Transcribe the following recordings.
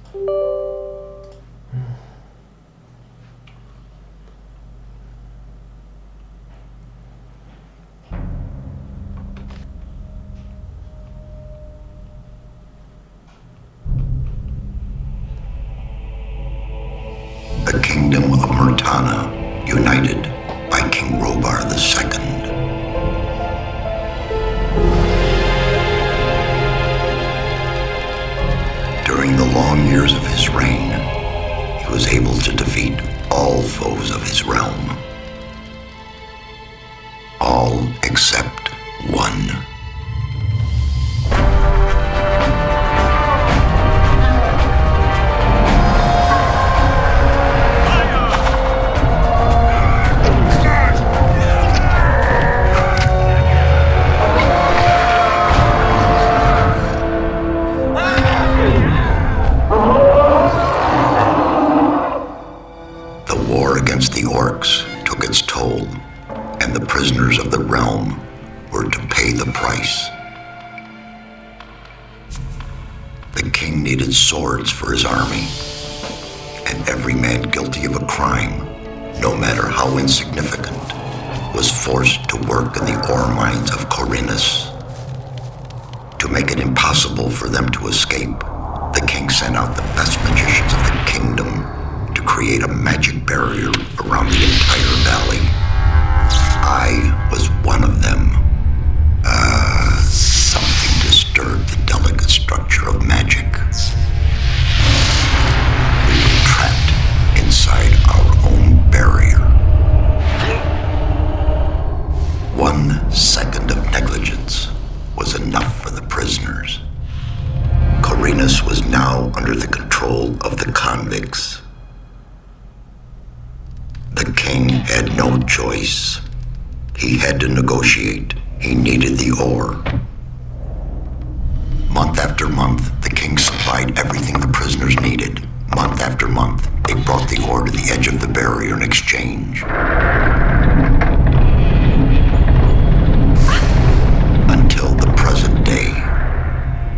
The kingdom of Murtana, united by King Robar II. During the long years of his reign, he was able to defeat all foes of his realm. All except one. The orcs took its toll, and the prisoners of the realm were to pay the price. The king needed swords for his army, and every man guilty of a crime, no matter how insignificant, was forced to work in the ore mines of Corinus. To make it impossible for them to escape, the king sent out the best magicians of the kingdom to create a magic barrier around the entire valley. I was one of them. Something disturbed the delicate structure of magic. We were trapped inside our own barrier. 1 second of negligence was enough for the prisoners. Corinus was now under the control of the convicts. The king had no choice. He had to negotiate. He needed the ore. Month after month, the king supplied everything the prisoners needed. Month after month, they brought the ore to the edge of the barrier in exchange. Until the present day,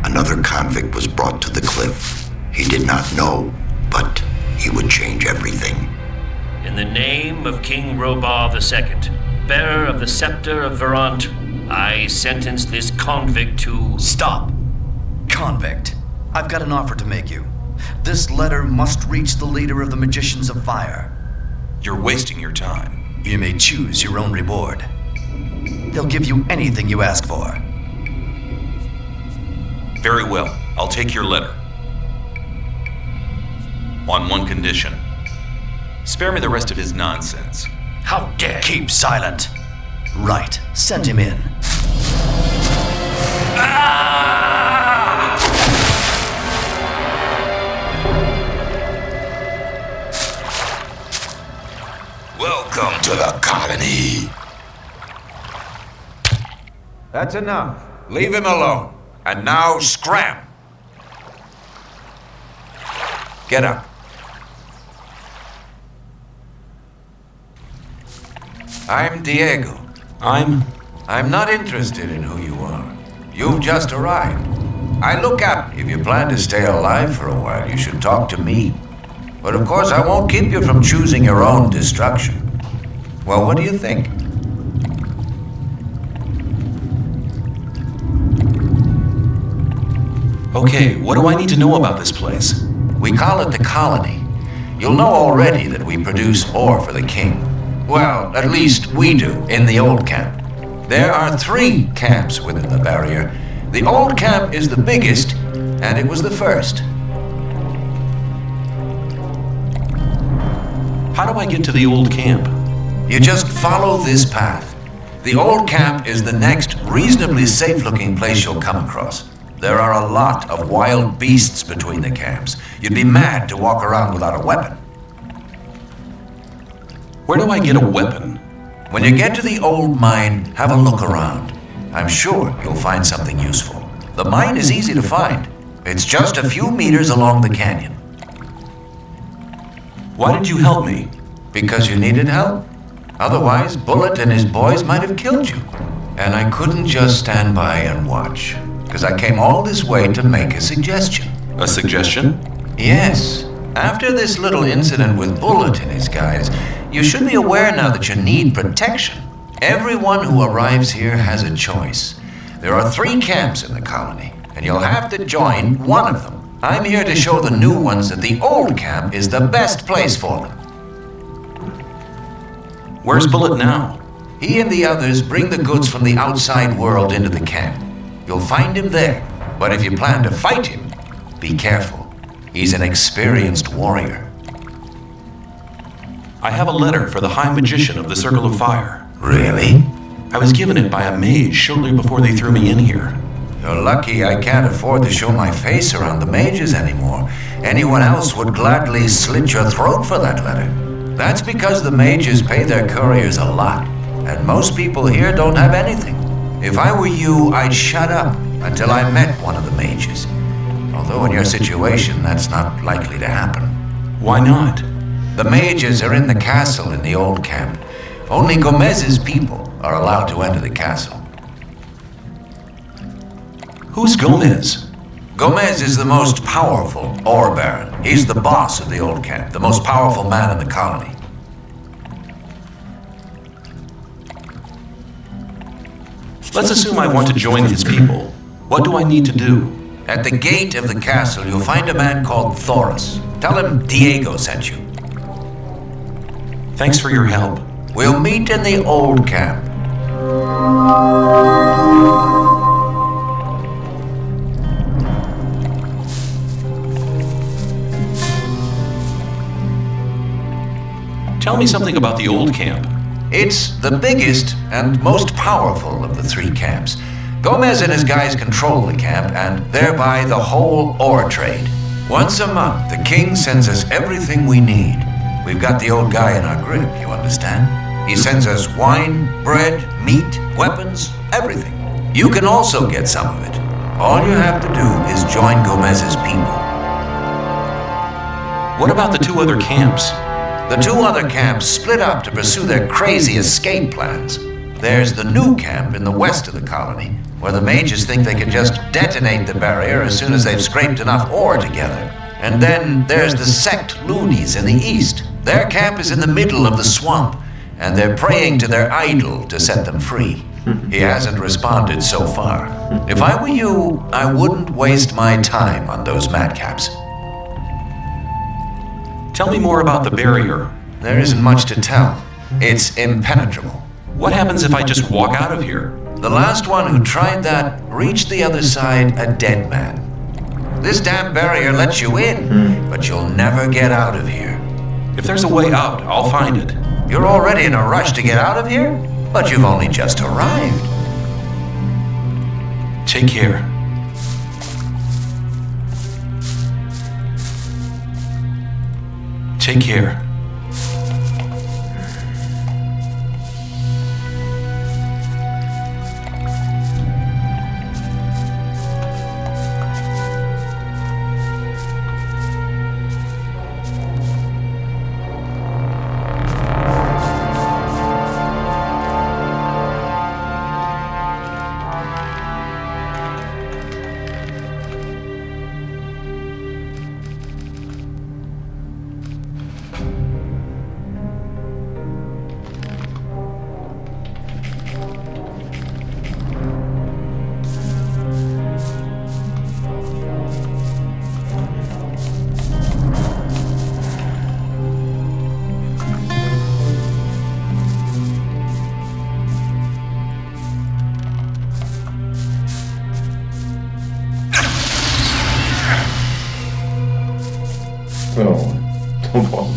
another convict was brought to the cliff. He did not know, but he would change everything. In the name of King Robar II, bearer of the scepter of Verant, I sentence this convict to... Stop! Convict, I've got an offer to make you. This letter must reach the leader of the Magicians of Fire. You're wasting your time. You may choose your own reward. They'll give you anything you ask for. Very well, I'll take your letter. On one condition. Spare me the rest of his nonsense. How dare you! Keep silent. Right, send him in. Welcome to the colony. That's enough. Leave him alone. And now scram. Get up. I'm Diego. I'm not interested in who you are. You've just arrived. I look out. If you plan to stay alive for a while, you should talk to me. But of course, I won't keep you from choosing your own destruction. Well, what do you think? Okay, what do I need to know about this place? We call it the colony. You'll know already that we produce ore for the king. Well, at least we do, in the old camp. There are 3 camps within the barrier. The old camp is the biggest, and it was the first. How do I get to the old camp? You just follow this path. The old camp is the next reasonably safe-looking place you'll come across. There are a lot of wild beasts between the camps. You'd be mad to walk around without a weapon. Where do I get a weapon? When you get to the old mine, have a look around. I'm sure you'll find something useful. The mine is easy to find. It's just a few meters along the canyon. Why did you help me? Because you needed help. Otherwise, Bullet and his boys might have killed you. And I couldn't just stand by and watch, because I came all this way to make a suggestion. A suggestion? Yes. After this little incident with Bullet in his guise, you should be aware now that you need protection. Everyone who arrives here has a choice. There are 3 camps in the colony, and you'll have to join one of them. I'm here to show the new ones that the old camp is the best place for them. Where's Bullet now? He and the others bring the goods from the outside world into the camp. You'll find him there, but if you plan to fight him, be careful. He's an experienced warrior. I have a letter for the High Magician of the Circle of Fire. Really? I was given it by a mage shortly before they threw me in here. You're lucky I can't afford to show my face around the mages anymore. Anyone else would gladly slit your throat for that letter. That's because the mages pay their couriers a lot, and most people here don't have anything. If I were you, I'd shut up until I met one of the mages. Although in your situation, that's not likely to happen. Why not? The mages are in the castle in the old camp. Only Gomez's people are allowed to enter the castle. Who's Gomez? Gomez is the most powerful ore baron. He's the boss of the old camp, the most powerful man in the colony. Let's assume I want to join his people. What do I need to do? At the gate of the castle, you'll find a man called Thoris. Tell him Diego sent you. Thanks for your help. We'll meet in the old camp. Tell me something about the old camp. It's the biggest and most powerful of the 3 camps. Gomez and his guys control the camp and thereby the whole ore trade. Once a month, the king sends us everything we need. We've got the old guy in our grip, you understand? He sends us wine, bread, meat, weapons, everything. You can also get some of it. All you have to do is join Gomez's people. What about the 2 other camps? The 2 other camps split up to pursue their crazy escape plans. There's the new camp in the west of the colony, where the mages think they can just detonate the barrier as soon as they've scraped enough ore together. And then there's the sect loonies in the east. Their camp is in the middle of the swamp, and they're praying to their idol to set them free. He hasn't responded so far. If I were you, I wouldn't waste my time on those madcaps. Tell me more about the barrier. There isn't much to tell. It's impenetrable. What happens if I just walk out of here? The last one who tried that reached the other side a dead man. This damn barrier lets you in, but you'll never get out of here. If there's a way out, I'll find it. You're already in a rush to get out of here? But you've only just arrived. Take care. Take care. No, don't bother.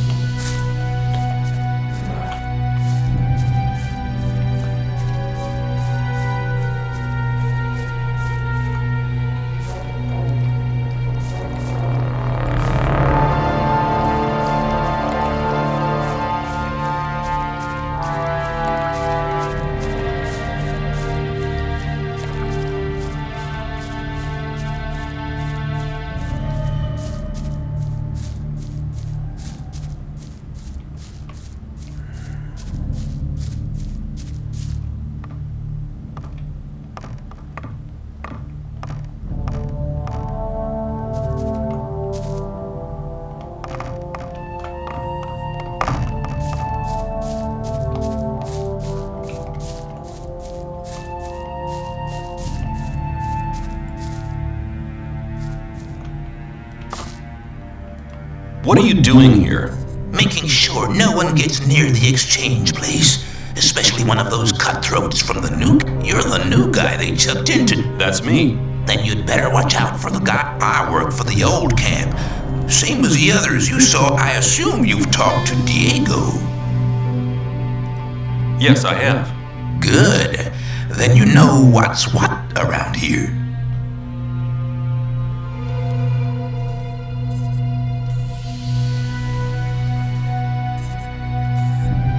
What are you doing here? Making sure no one gets near the exchange place. Especially one of those cutthroats from the nuke. You're the new guy they chucked into. That's me. Then you'd better watch out for the guy. I work for the old camp. Same as the others you saw. I assume you've talked to Diego. Yes, I have. Good. Then you know what's what around here.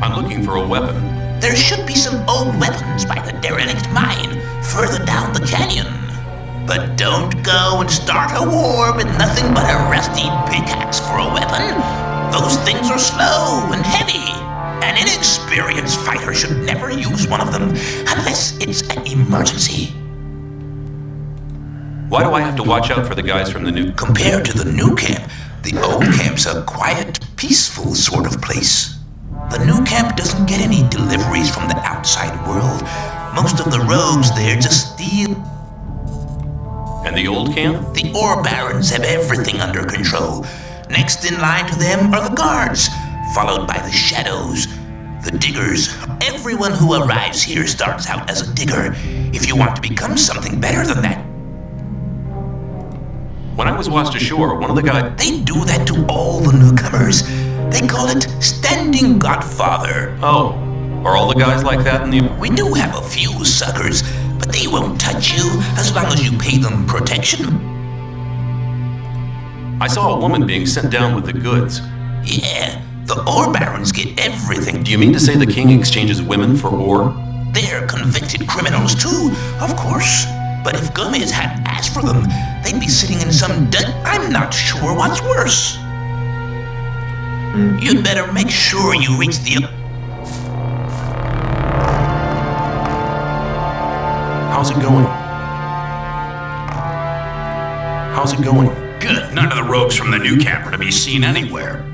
I'm looking for a weapon. There should be some old weapons by the derelict mine, further down the canyon. But don't go and start a war with nothing but a rusty pickaxe for a weapon. Those things are slow and heavy. An inexperienced fighter should never use one of them unless it's an emergency. Why do I have to watch out for the guys from the new... Compared to the new camp, the old camp's a quiet, peaceful sort of place. The new camp doesn't get any deliveries from the outside world. Most of the rogues there just steal. And the old camp? The ore barons have everything under control. Next in line to them are the guards, followed by the shadows, the diggers. Everyone who arrives here starts out as a digger. If you want to become something better than that. When I was washed ashore, one of the guys... They do that to all the newcomers. They call it standing godfather. Oh, are all the guys like that in the... We do have a few suckers, but they won't touch you as long as you pay them protection. I saw a woman being sent down with the goods. Yeah, the ore barons get everything. Do you mean to say the king exchanges women for ore? They're convicted criminals too, of course. But if Gomez hadn't asked for them, they'd be sitting in some I'm not sure what's worse. You'd better make sure you reach the... How's it going? How's it going? Good. None of the rogues from the new camp are to be seen anywhere.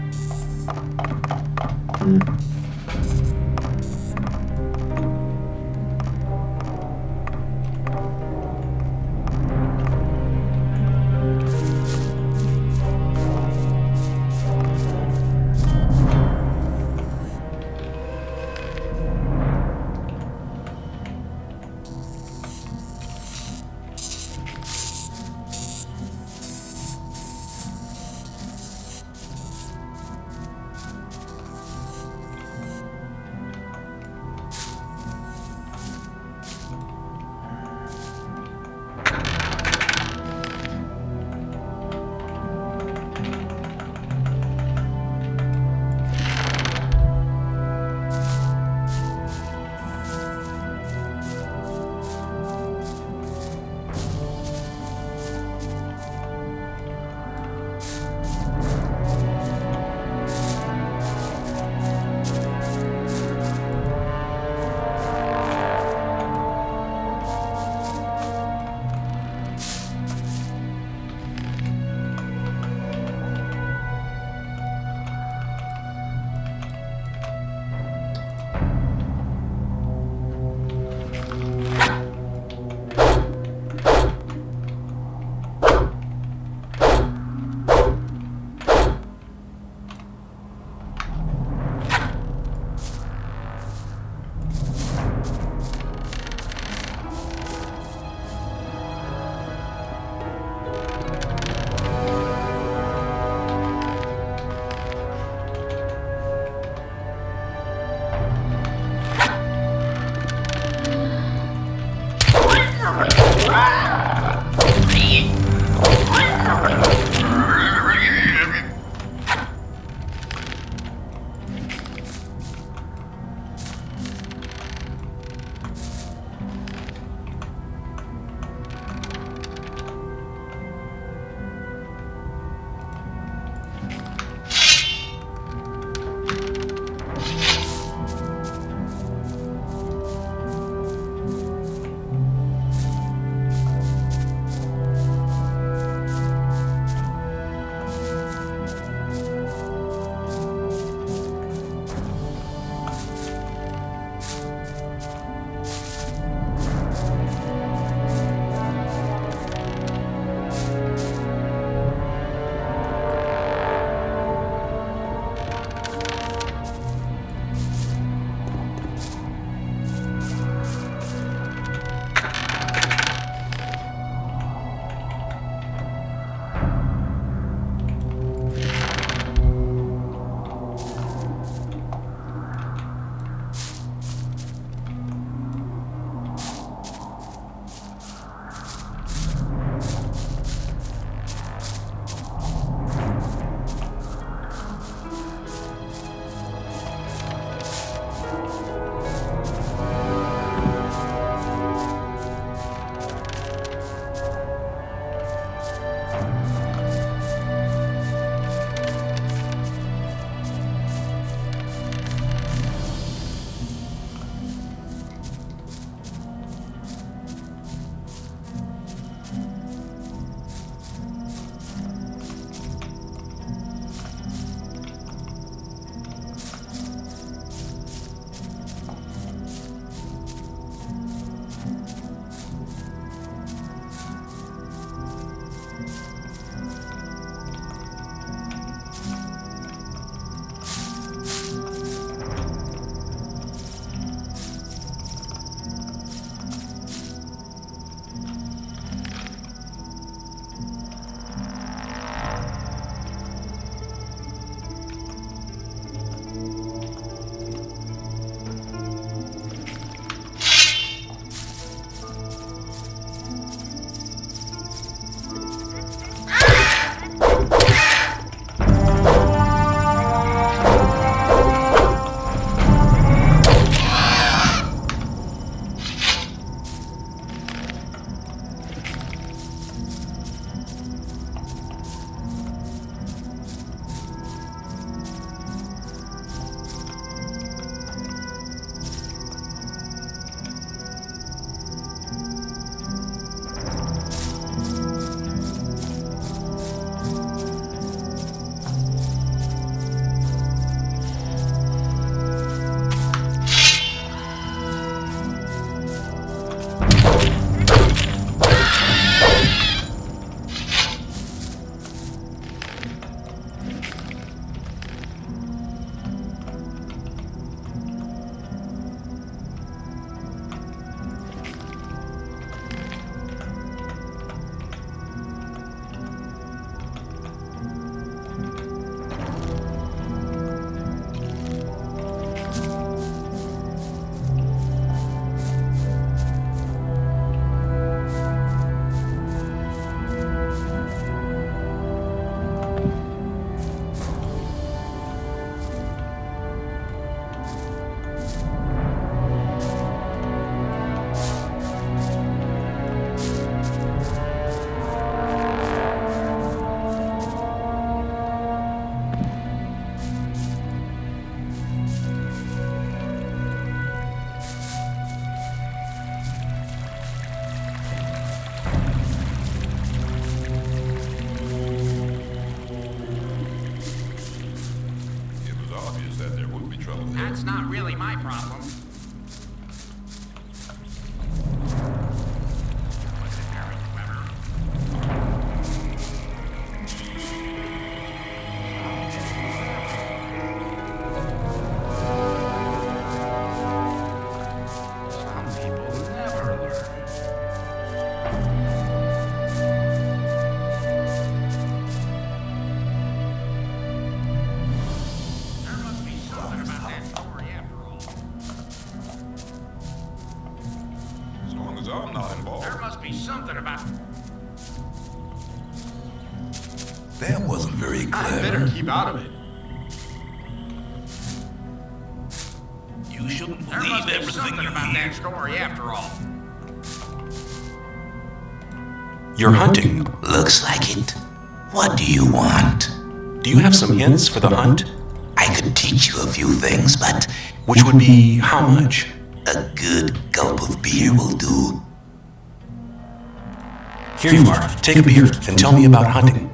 something about... That wasn't very I clever. better keep out of it. You shouldn't There believe must be everything something you about hear. that story after all. You're hunting. Looks like it. What do you want? Do you have some hints for the hunt? I could teach you a few things, but Which would be how much? a good gulp of beer will do. Here you are. Take a beer and tell me about hunting.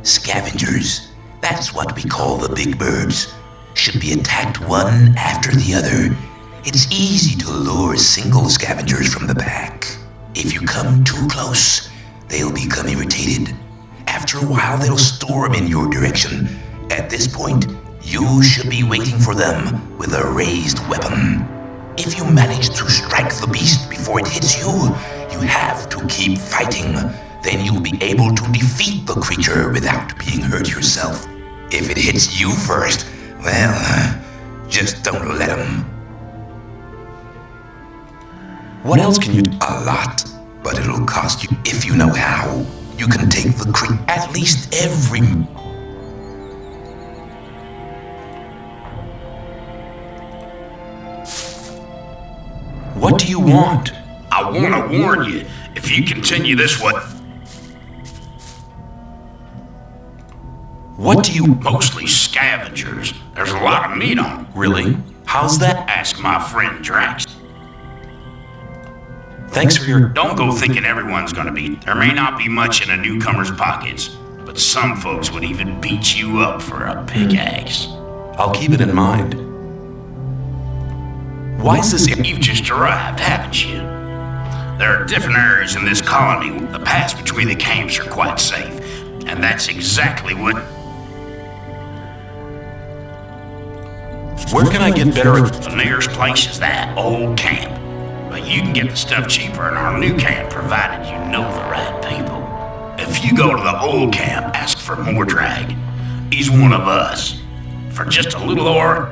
Scavengers, that's what we call the big birds, should be attacked one after the other. It's easy to lure single scavengers from the back. If you come too close, they'll become irritated. After a while, they'll storm in your direction. At this point, you should be waiting for them with a raised weapon. If you manage to strike the beast before it hits you, you have to keep fighting. Then you'll be able to defeat the creature without being hurt yourself. If it hits you first, well, just don't let him. What else can you do? A lot, but it'll cost you if you know how. You can take the creature at least every... What do you want? I want to warn you, if you continue this way... What do you... Mostly scavengers. There's a lot of meat on them. Really? How's that? Ask my friend Drax. Thanks for your... Don't go thinking everyone's gonna be... There may not be much in a newcomer's pockets, but some folks would even beat you up for a pickaxe. I'll keep it in mind. Why is this... You've just arrived, haven't you? There are different areas in this colony. The paths between the camps are quite safe, and that's exactly what... Where can I get better at... The nearest place is that old camp. But you can get the stuff cheaper in our new camp, provided you know the right people. If you go to the old camp, ask for Mordrag. He's one of us. For just a little ore...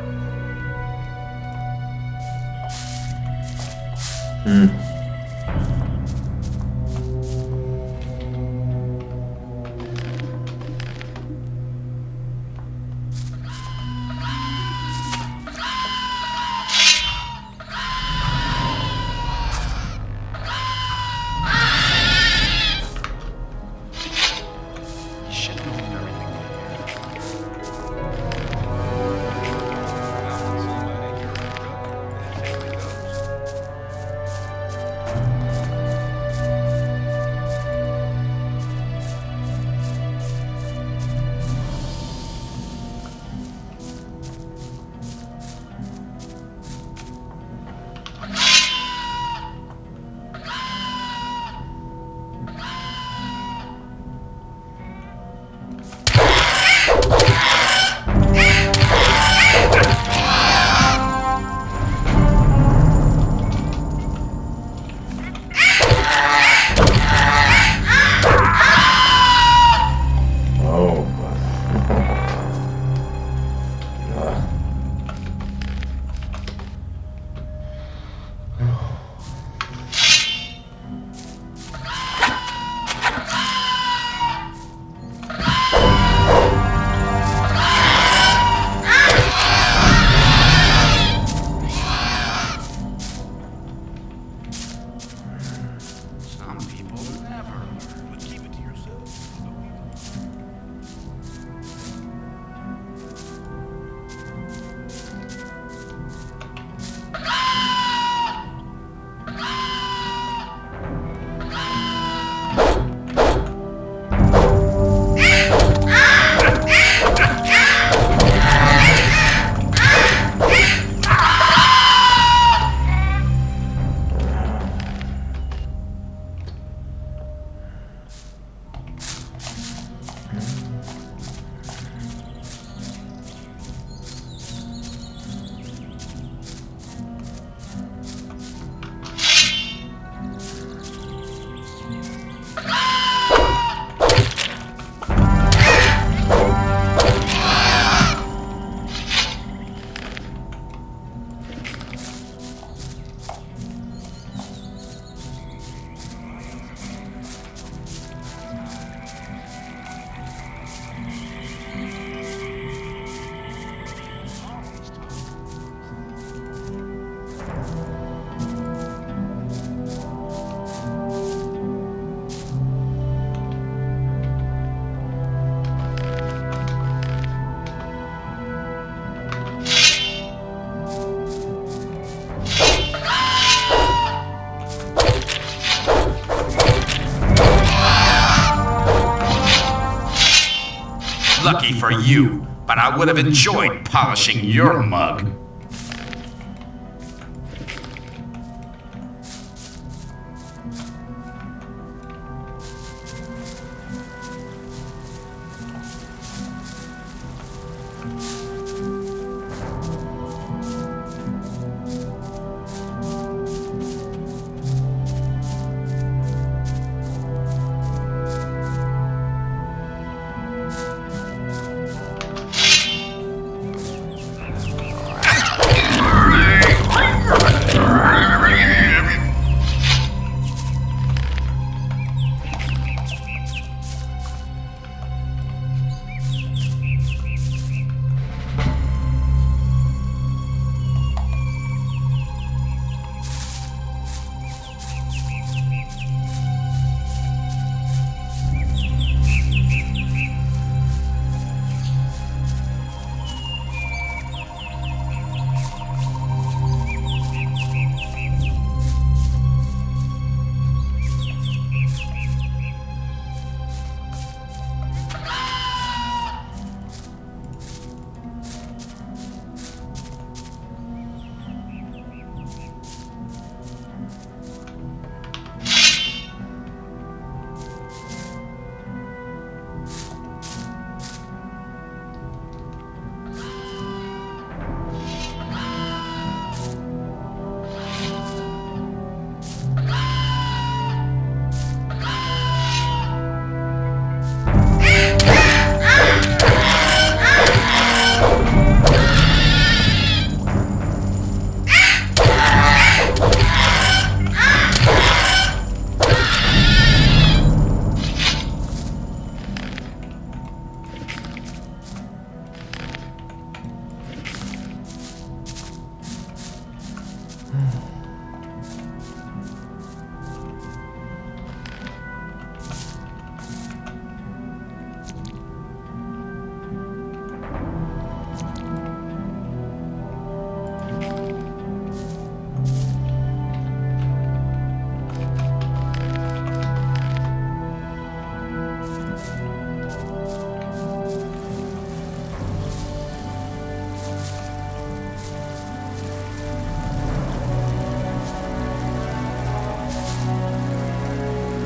Lucky for you, but I would have enjoyed polishing your mug.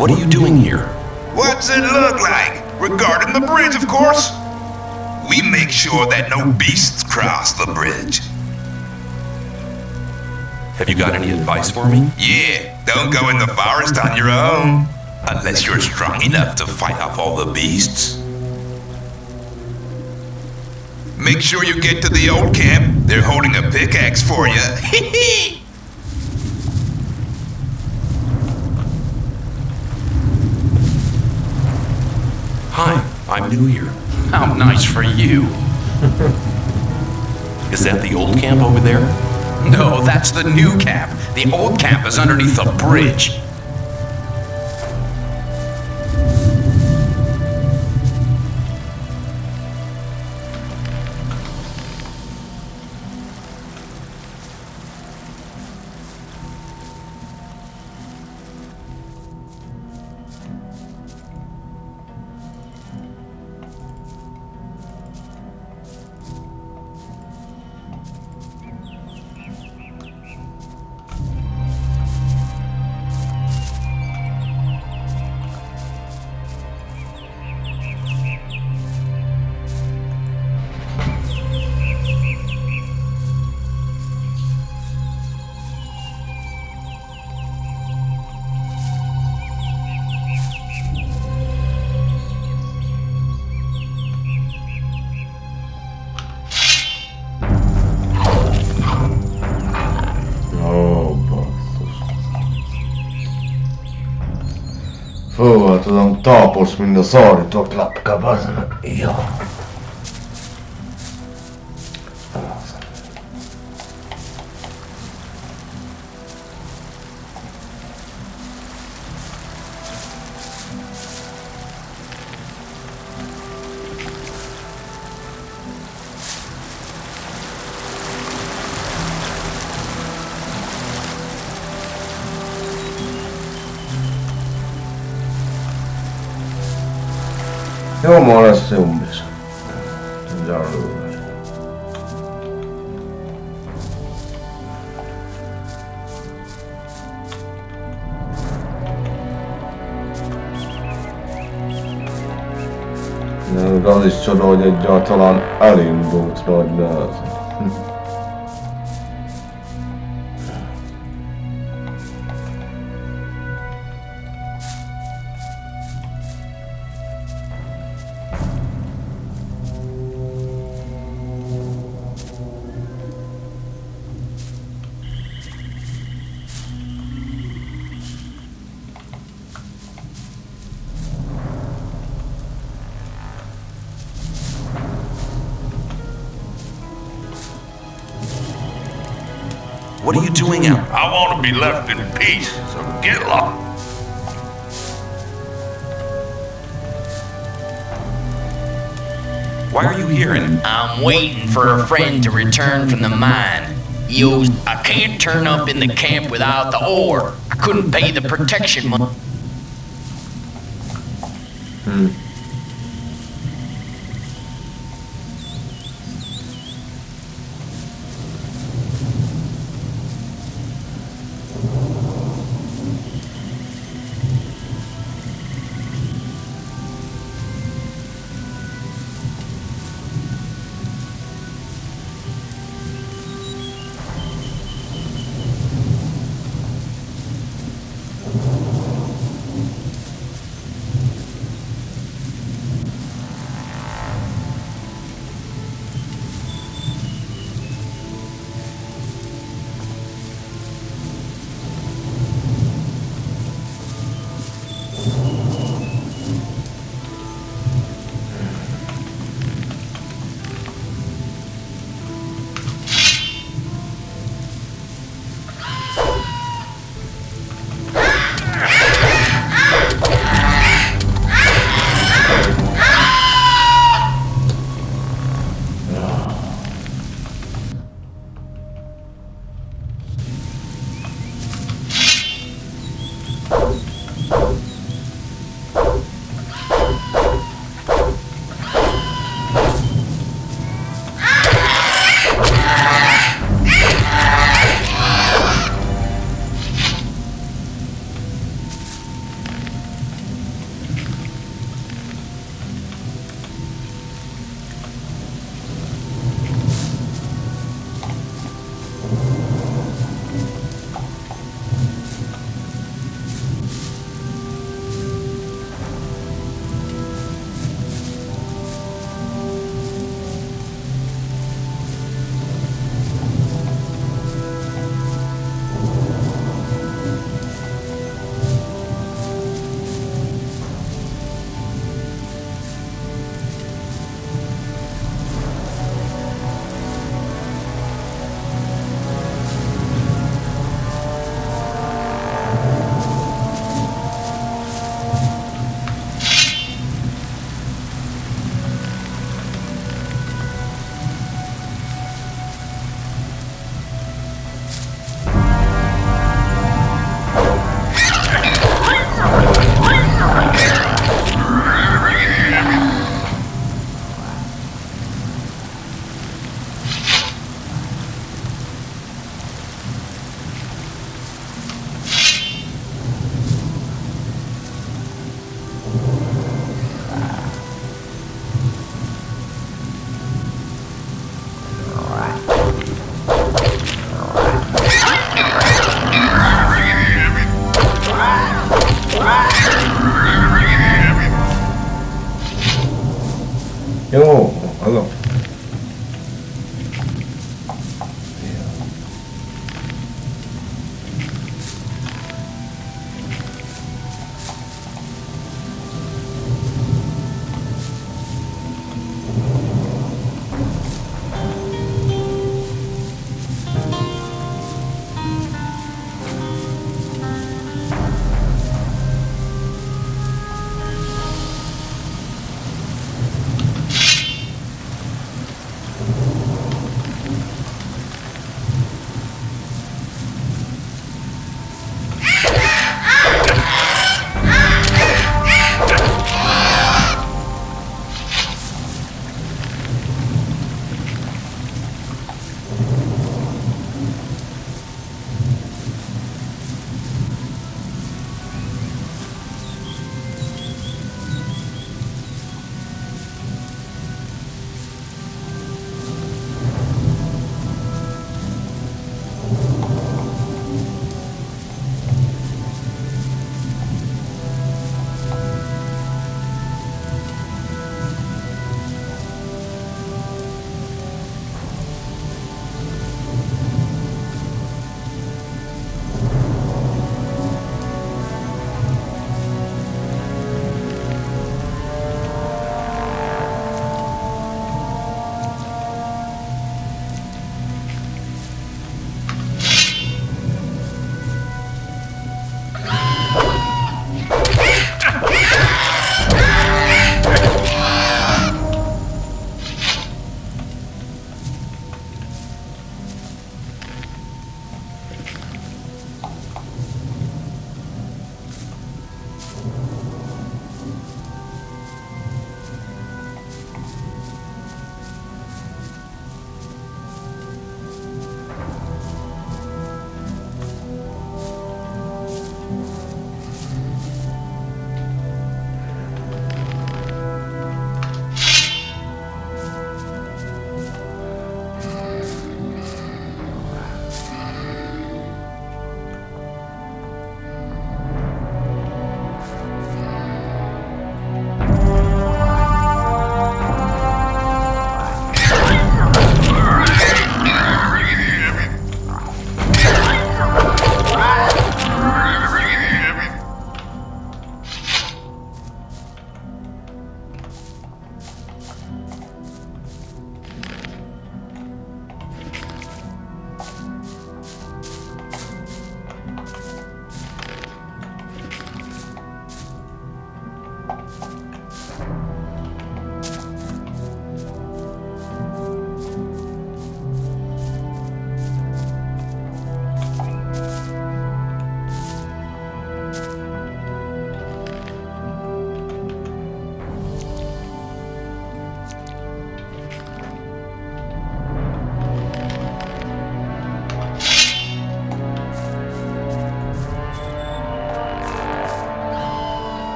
What are you doing here? What's it look like? Regarding the bridge, of course. We make sure that no beasts cross the bridge. Have you got any advice for me? Yeah, don't go in the forest on your own. Unless you're strong enough to fight off all the beasts. Make sure you get to the old camp. They're holding a pickaxe for you. Hi, I'm new here. How nice for you. Is that the old camp over there? No, that's the new camp. The old camp is underneath the bridge. Tudom, tápos, mint a szállított lapka, bazd. Jó. Joo, mä olen se umbis. zsarul. Nem, az is csoda, hogy egyáltalán elindult nagy nehezen. What are you doing out? I want to be left in peace, so get lost. Why are you here? And I'm waiting for a friend to return from the mine. I can't turn up in the camp without the ore. I couldn't pay the protection money. Jó, hallom.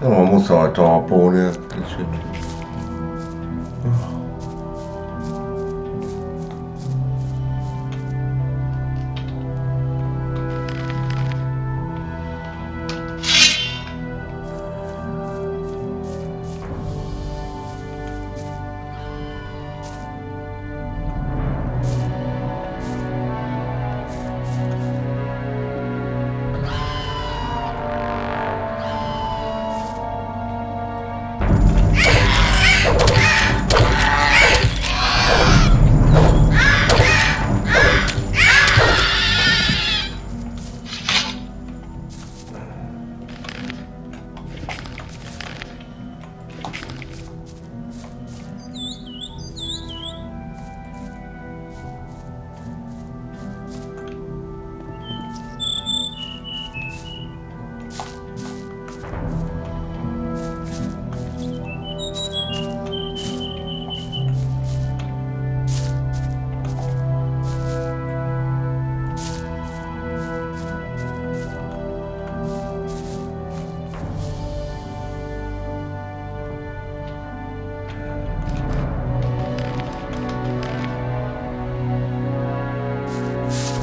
Jó, muszáj talpolni egy kicsit.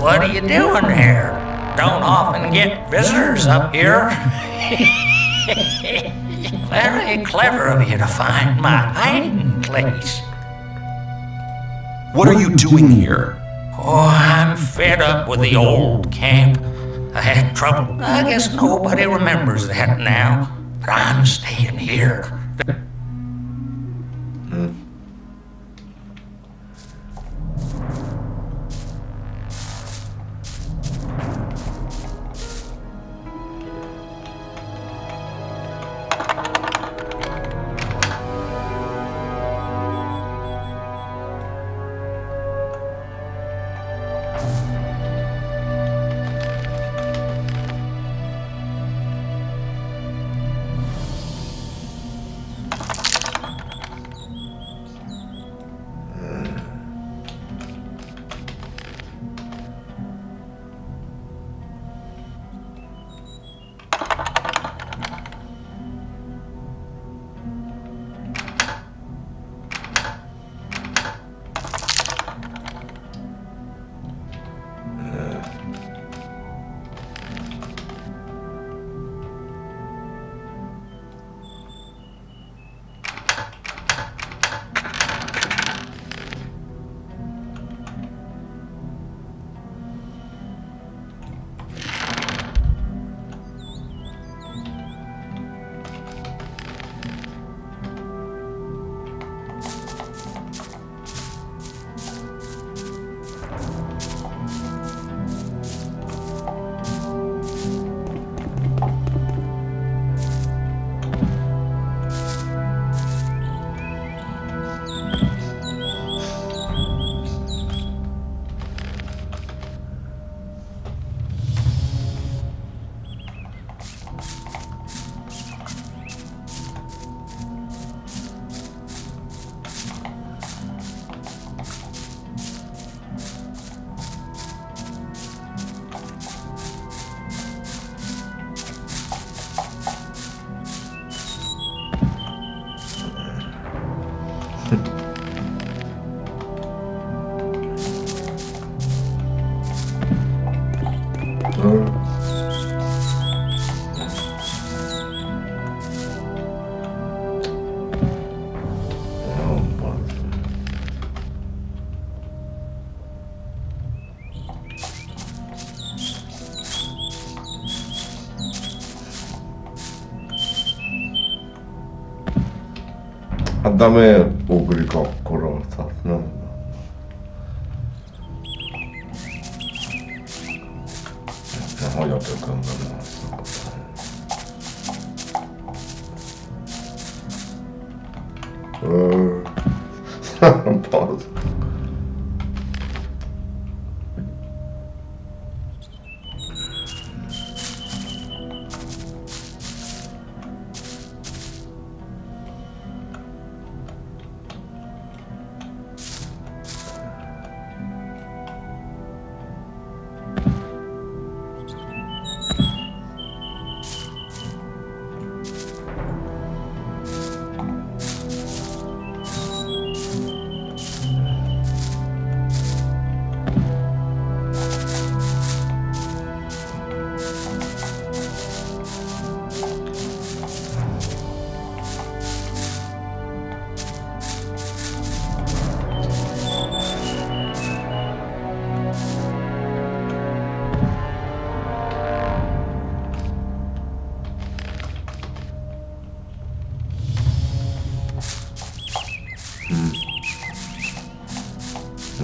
What are you doing here? Don't often get visitors up here. Very clever of you to find my hiding place. What are you doing here? Oh, I'm fed up with the old camp. I had trouble. I guess nobody remembers that now. But I'm staying here. Hát de miért ugrik akkora? Tehát nem. Hogy a tökönben az.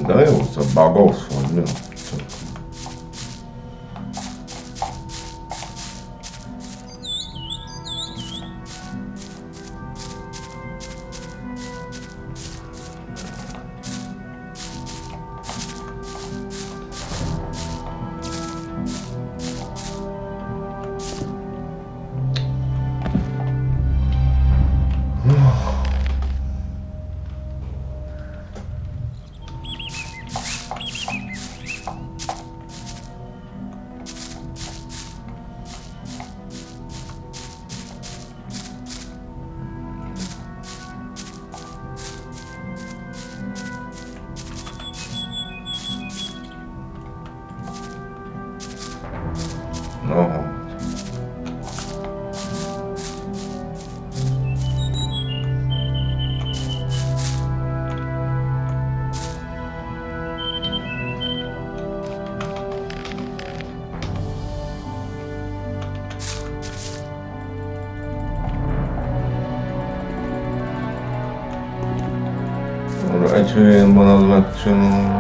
De jó, szóval bagos van, mi? Aha. Arra egy helyen van az megcsinálni.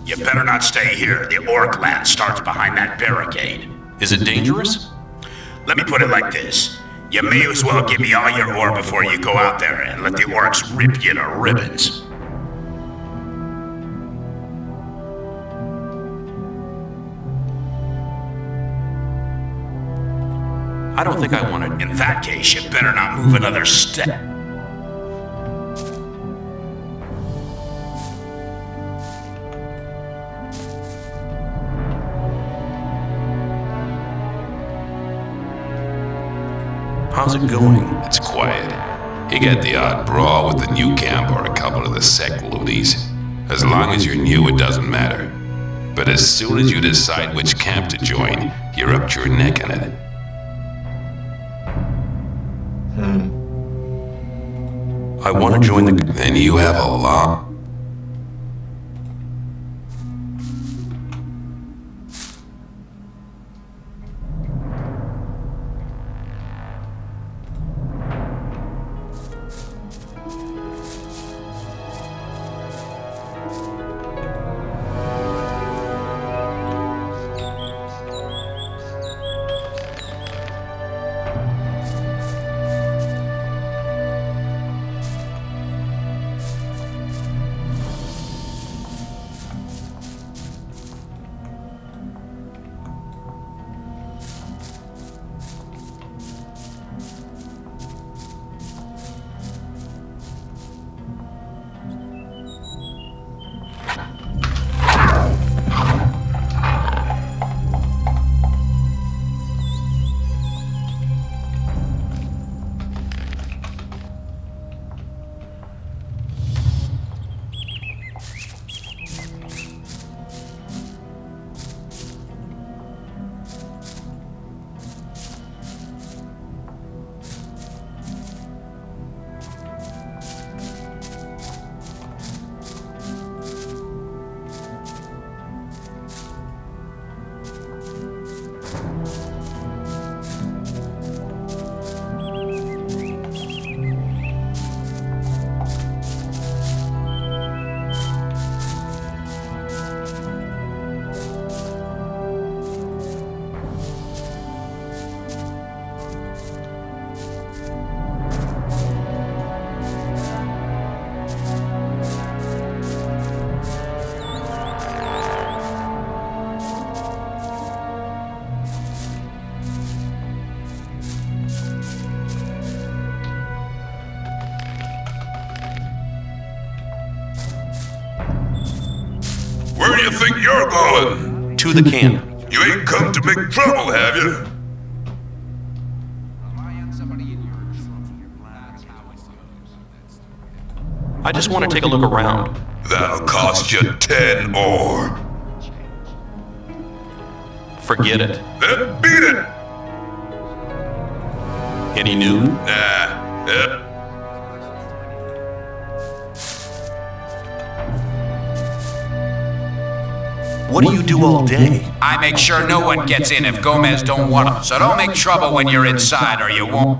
You better not stay here. The orc land starts behind that barricade. Is it dangerous? Let me put it like this. You may as well give me all your ore before you go out there and let the orcs rip you to ribbons. I don't think I want it. In that case, you better not move another step. How's it going? It's quiet. You get the odd brawl with the new camp or a couple of the sect loonies. As long as you're new, it doesn't matter. But as soon as you decide which camp to join, you're up to your neck in it. I want to join the... Then you have a long... Where do you think you're going? To the camp. You ain't come to make trouble, have you? I just want to take a look around. That'll cost you 10 ore. Forget it. Then beat it! Any news? Nah, yep. What do you do all day? I make sure no one gets in if Gomez don't want them, so don't make trouble when you're inside or you won't.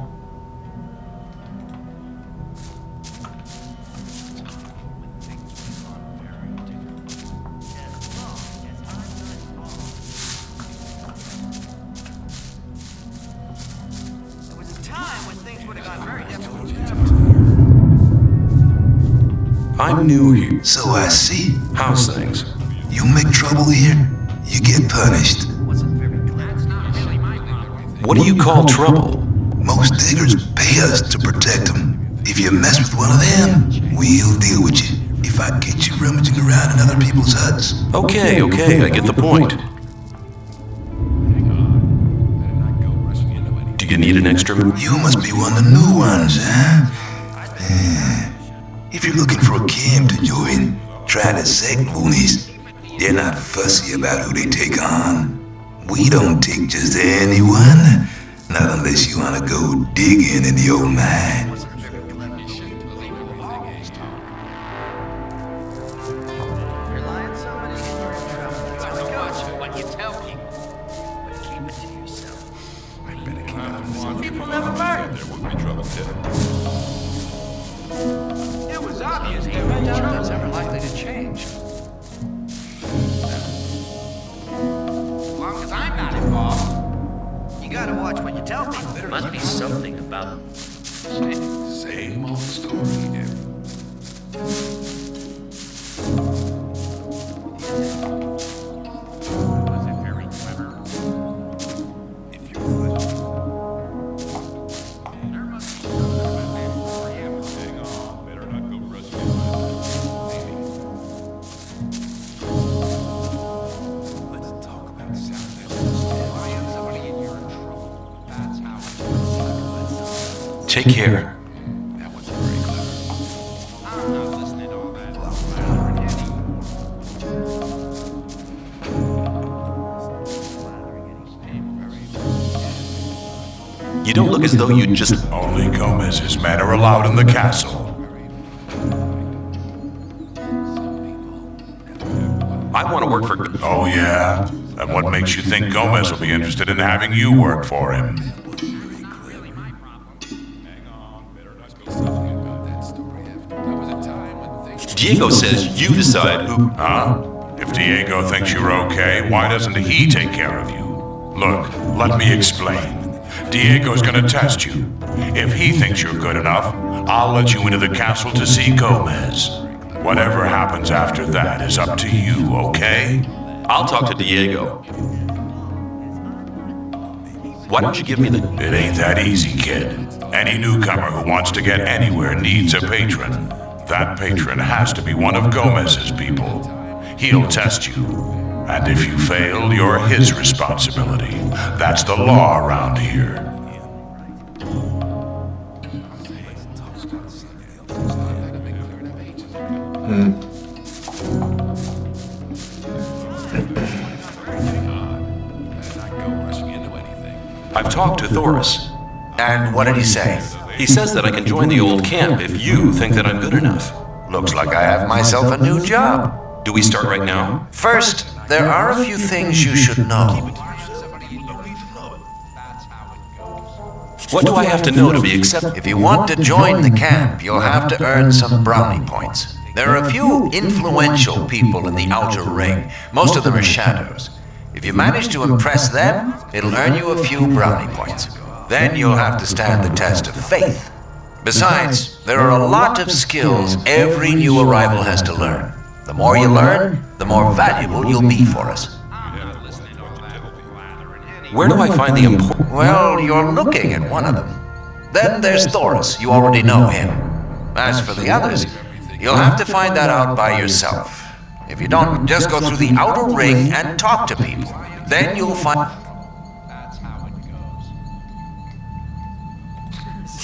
I'm new here. So I see. How's things? You make trouble here, you get punished. What do you call trouble? Most diggers pay us to protect them. If you mess with one of them, we'll deal with you. If I get you rummaging around in other people's huts. Okay, I get the point. Do you need an extra move? You must be one of the new ones, huh? If you're looking for a camp to join, try the sect loonies. They're not fussy about who they take on. We don't take just anyone, not unless you want to go digging in the old mine. People never learn. There wouldn't be trouble, It was obvious there was trouble. Never likely to change. As long as I'm not involved. You gotta watch what you tell people. There must be something about... Same old story. Take care. You don't look as though you just... Only Gomez's men are allowed in the castle. I want to work for... Oh, yeah? And what makes you think Gomez will be interested in having you work for him? Diego says you decide who... Huh? If Diego thinks you're okay, why doesn't he take care of you? Look, let me explain. Diego's gonna test you. If he thinks you're good enough, I'll let you into the castle to see Gomez. Whatever happens after that is up to you, okay? I'll talk to Diego. Why don't you give me the... It ain't that easy, kid. Any newcomer who wants to get anywhere needs a patron. That patron has to be one of Gomez's people. He'll test you. And if you fail, you're his responsibility. That's the law around here. I've talked to Thoris. And what did he say? He says that I can join the old camp if you think that I'm good enough. Looks like I have myself a new job. Do we start right now? First, there are a few things you should know. What do I have to know to be accepted? If you want to join the camp, you'll have to earn some brownie points. There are a few influential people in the outer ring. Most of them are shadows. If you manage to impress them, it'll earn you a few brownie points. Then you'll have to stand the test of faith. Besides, there are a lot of skills every new arrival has to learn. The more you learn, the more valuable you'll be for us. Where do I find the important... Well, you're looking at one of them. Then there's Thoris. You already know him. As for the others, you'll have to find that out by yourself. If you don't, just go through the outer ring and talk to people. Then you'll find...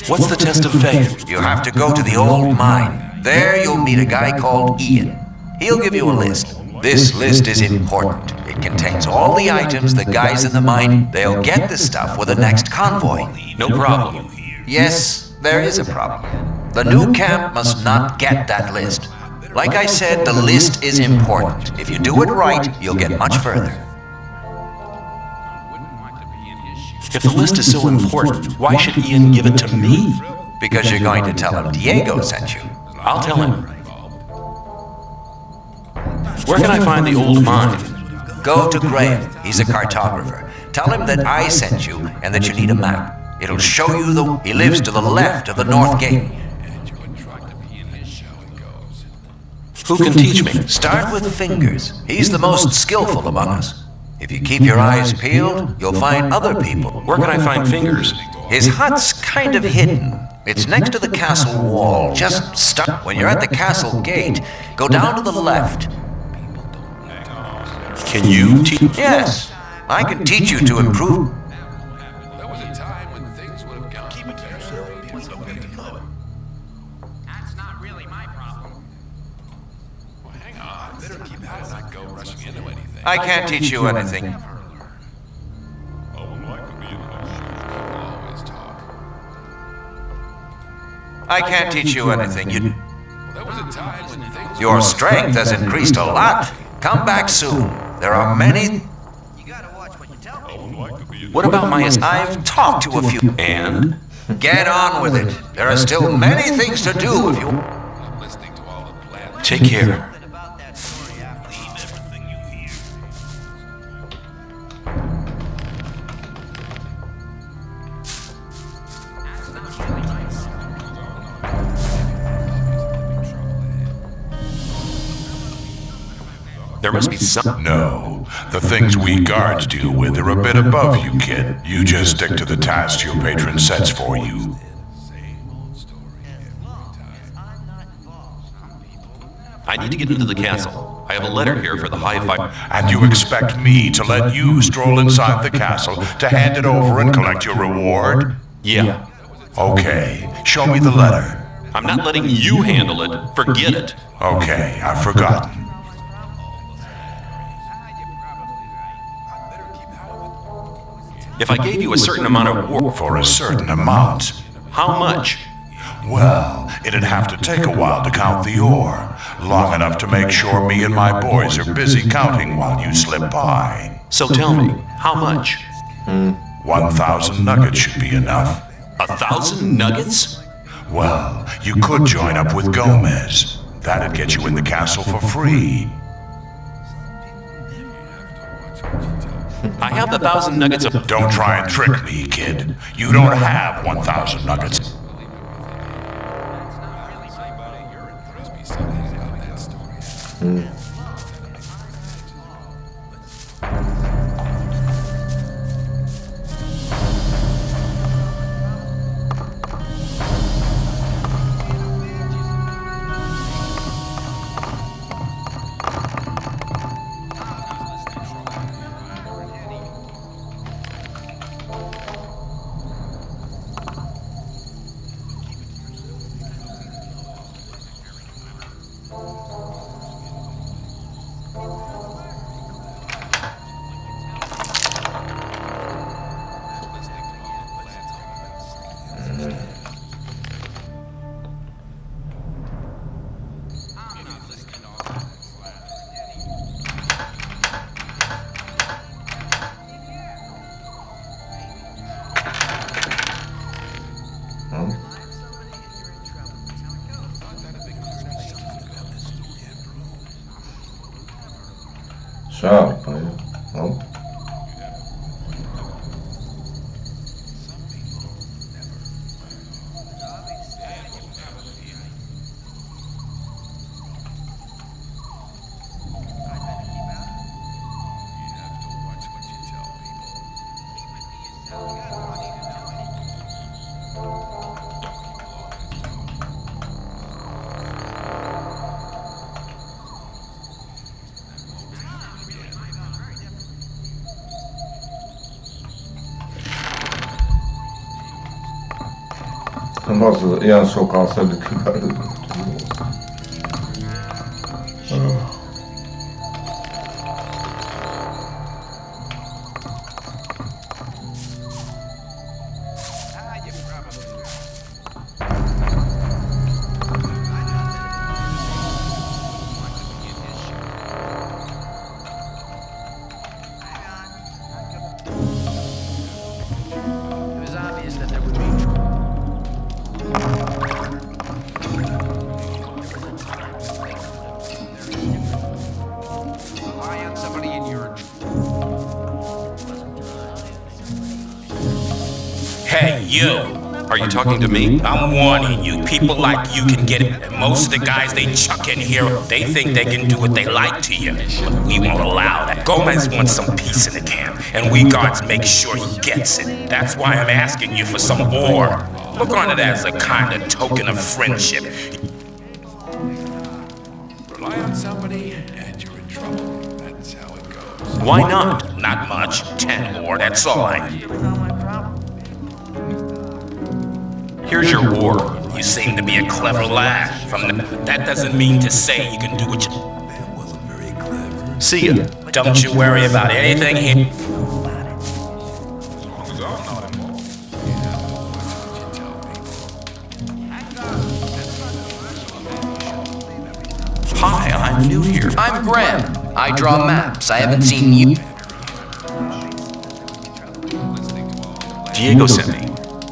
What's the test of faith? You have to go to the old mine. There you'll meet a guy called Ian. He'll give you a list. This list is important. It contains all the items the guys in the mine, they'll get this stuff with the next convoy. No problem. Yes, there is a problem. The new camp must not get that list. Like I said, the list is important. If you do it right, you'll get much further. If the list is so important, why should Ian give it to me? Because you're going to tell him Diego sent you. I'll tell him. Where can I find the old mine? Go to Graham. He's a cartographer. Tell him that I sent you and that you need a map. It'll show you He lives to the left of the north gate. Who can teach me? Start with Fingers. He's the most skillful among us. If you keep your eyes peeled, you'll find other people. Where can I find Fingers? His hut's kind of hidden. It's next to the castle wall. Just stop. When you're at the castle gate, go down to the left. Can you teach? Yes, I can teach you to improve. There was a time when things would have gone. Keep it to yourself. It's okay to know it. That's not really my problem. Well, hang on. Better keep that and not go rushing into anything. I can't teach you anything. Oh, well, I could be in that show. I'll always talk. I can't teach you anything. Well, there was a time when things... Your strength has increased a lot. Come back soon. There are many... You gotta watch what you tell me. Oh, well, I could be in What about my... I've talked to a few. And? Get on with it. There are still many things to do if you... I'm listening to all the plans. Take care. There must be some... No. The things we guards deal with are a bit above you, kid. You just stick to the tasks your patron sets for you. I need to get into the castle. I have a letter here for the High Five. And you expect me to let you stroll inside the castle to hand it over and collect your reward? Yeah. Okay, show me the letter. I'm not letting you handle it. Forget it. Okay, I've forgotten. If I gave you a certain amount of work, For a certain amount. how much? Well, it'd have to take a while to count the ore. Long enough to make sure me and my boys are busy counting while you slip by. So tell me, how much? 1,000 nuggets should be enough. 1,000 nuggets? Well, you could join up with Gomez. That'd get you in the castle for free. I have the 1,000 nuggets of... Don't try and trick me, kid. You don't have 1,000 nuggets. Çarpmayın. Hop. Nasıl ilyen sokan szedik ki belőle. Hey, you! Are you talking to me? I'm warning you, people like you can get it. And most of the guys they chuck in here, they think they can do what they like to you. But we won't allow that. Gomez wants some peace in the camp, and we guards make sure he gets it. That's why I'm asking you for some ore. Look on it as a kind of token of friendship. Rely on somebody and you're in trouble. That's how it goes. Why not? Not much. 10 ore, that's all I need. Here's your ore. You seem to be a clever lad. That doesn't mean to say you can do what you... See ya. Don't you worry about anything here. Hi, I'm new here. I'm Graham. I draw maps. I haven't seen you. Diego sent me.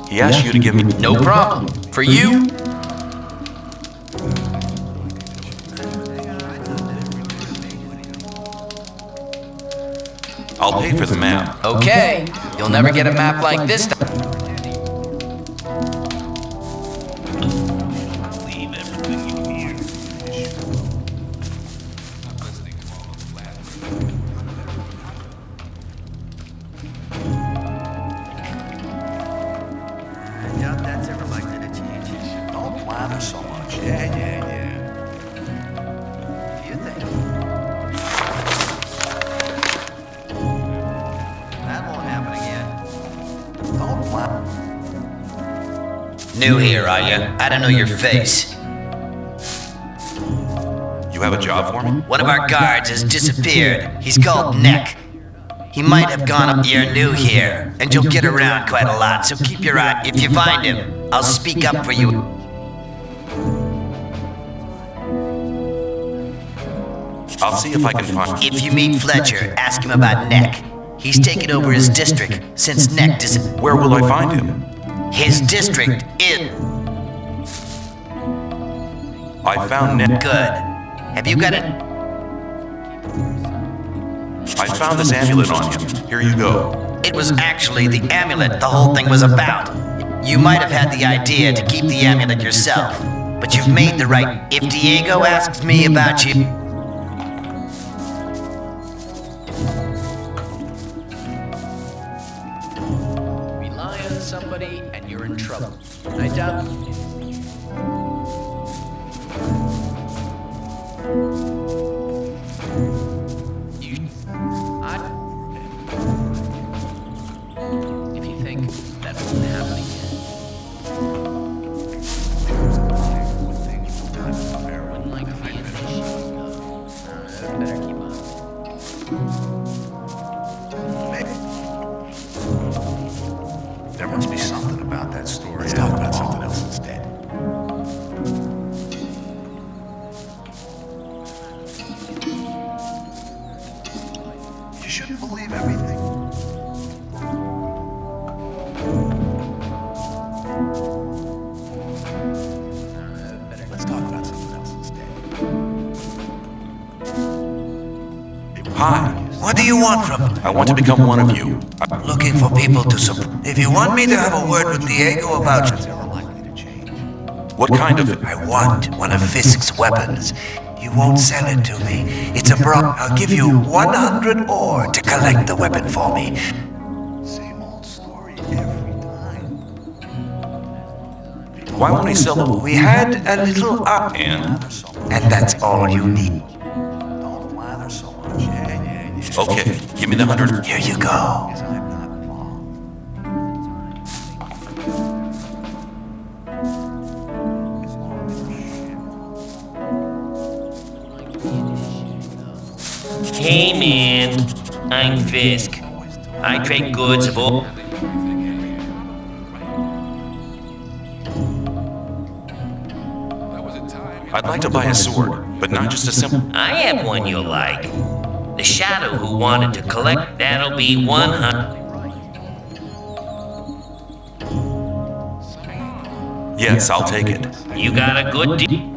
He asked you to give me... No problem. For you? I'll pay for the map. Okay. You'll never get a map like this. So much. Yeah. You think? That won't happen again. Don't New here, are you? I don't know your face. You have a job for me? One of our guards has disappeared. He's called Neck. He might have gone up. You're new here, and you'll get around quite a lot, so keep your eye. If you find him, I'll speak up for you. I'll see if I can find... If you meet Fletcher, ask him about Neck. He's taken over his district since Neck disappeared. Where will I find him? His district is... I found Nick. Good. Have you got it? I found this amulet on him. Here you go. It was actually the amulet the whole thing was about. You might have had the idea to keep the amulet yourself, but you've made the right... If Diego asks me about you... Rely on somebody and you're in trouble. I doubt... If you think that won't happen again. Wouldn't like to be in the shoes, though. Better keep on. There must be something about that story. Let's talk about something else instead. You shouldn't believe everything. Let's talk about something else instead. Hi. What do you want from me? I want to become one of you. I'm looking for people to support. If you want me to have a word with Diego about you, What kind of... I want one of Fisk's weapons. You won't sell it to me. It's a I'll give you 100 ore to collect the weapon for me. Same old story every time. Why won't he sell it? We had a little And? and that's all you need. Don't lather so much. Yeah. Okay, give me the 100. Here you go. Because I'm not involved. As long as Hey man, I'm Fisk. I trade goods of all... I'd like to buy a sword, but not just a simple... I have one you'll like. The Shadow who wanted to collect, that'll be 100. Yes, I'll take it. You got a good deal.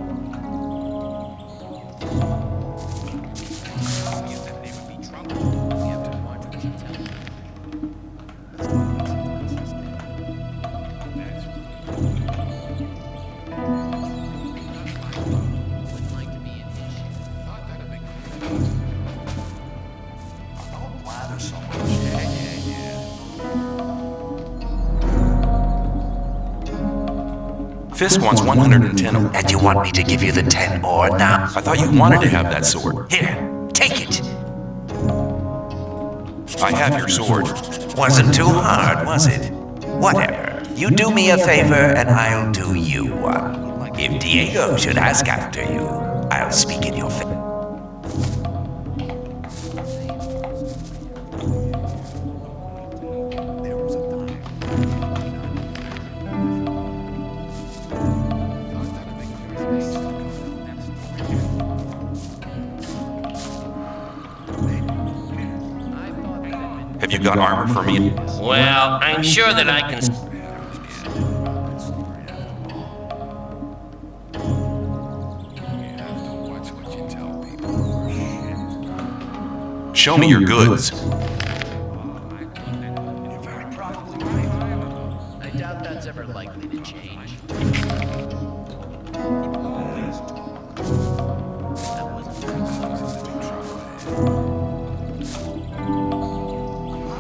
don't lather so much. Fisk wants 110 ore. And you want me to give you the 10 ore now? I thought you wanted to have that sword. Here, take it. I have your sword. Wasn't too hard, was it? Whatever. You do me a favor and I'll do you one. If Diego should ask after you, I'll speak in your favor. Have you got armor for me? Well, I'm sure that I can... Show me your goods. I doubt that's ever likely to change.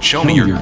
Show me your...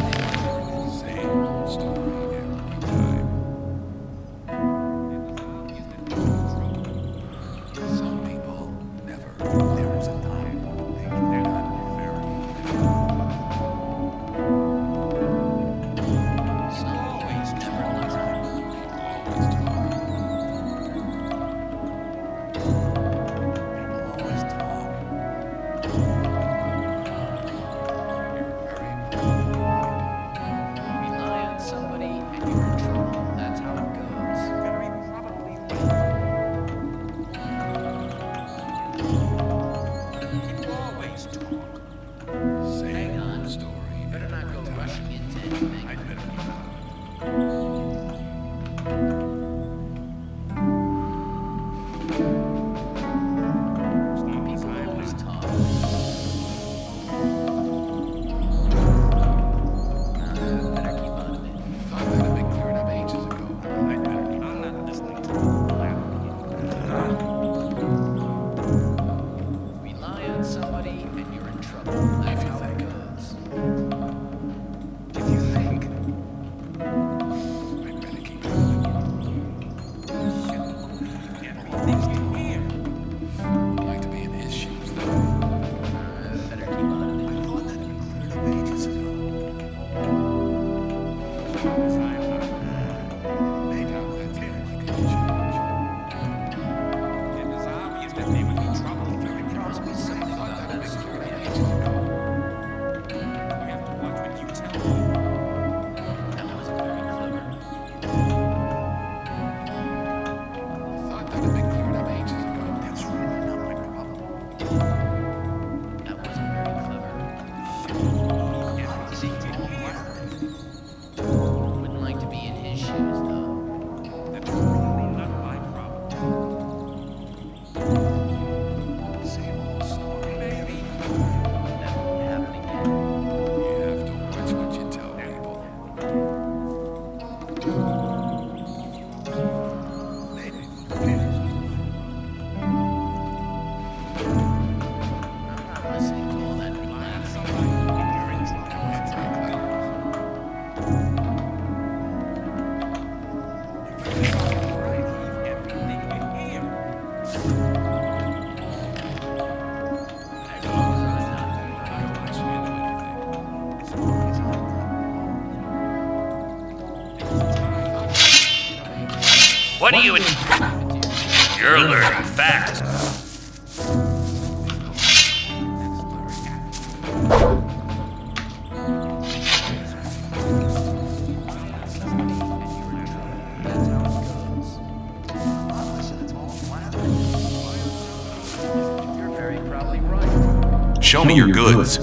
What are you... You're learning fast. Show me your goods.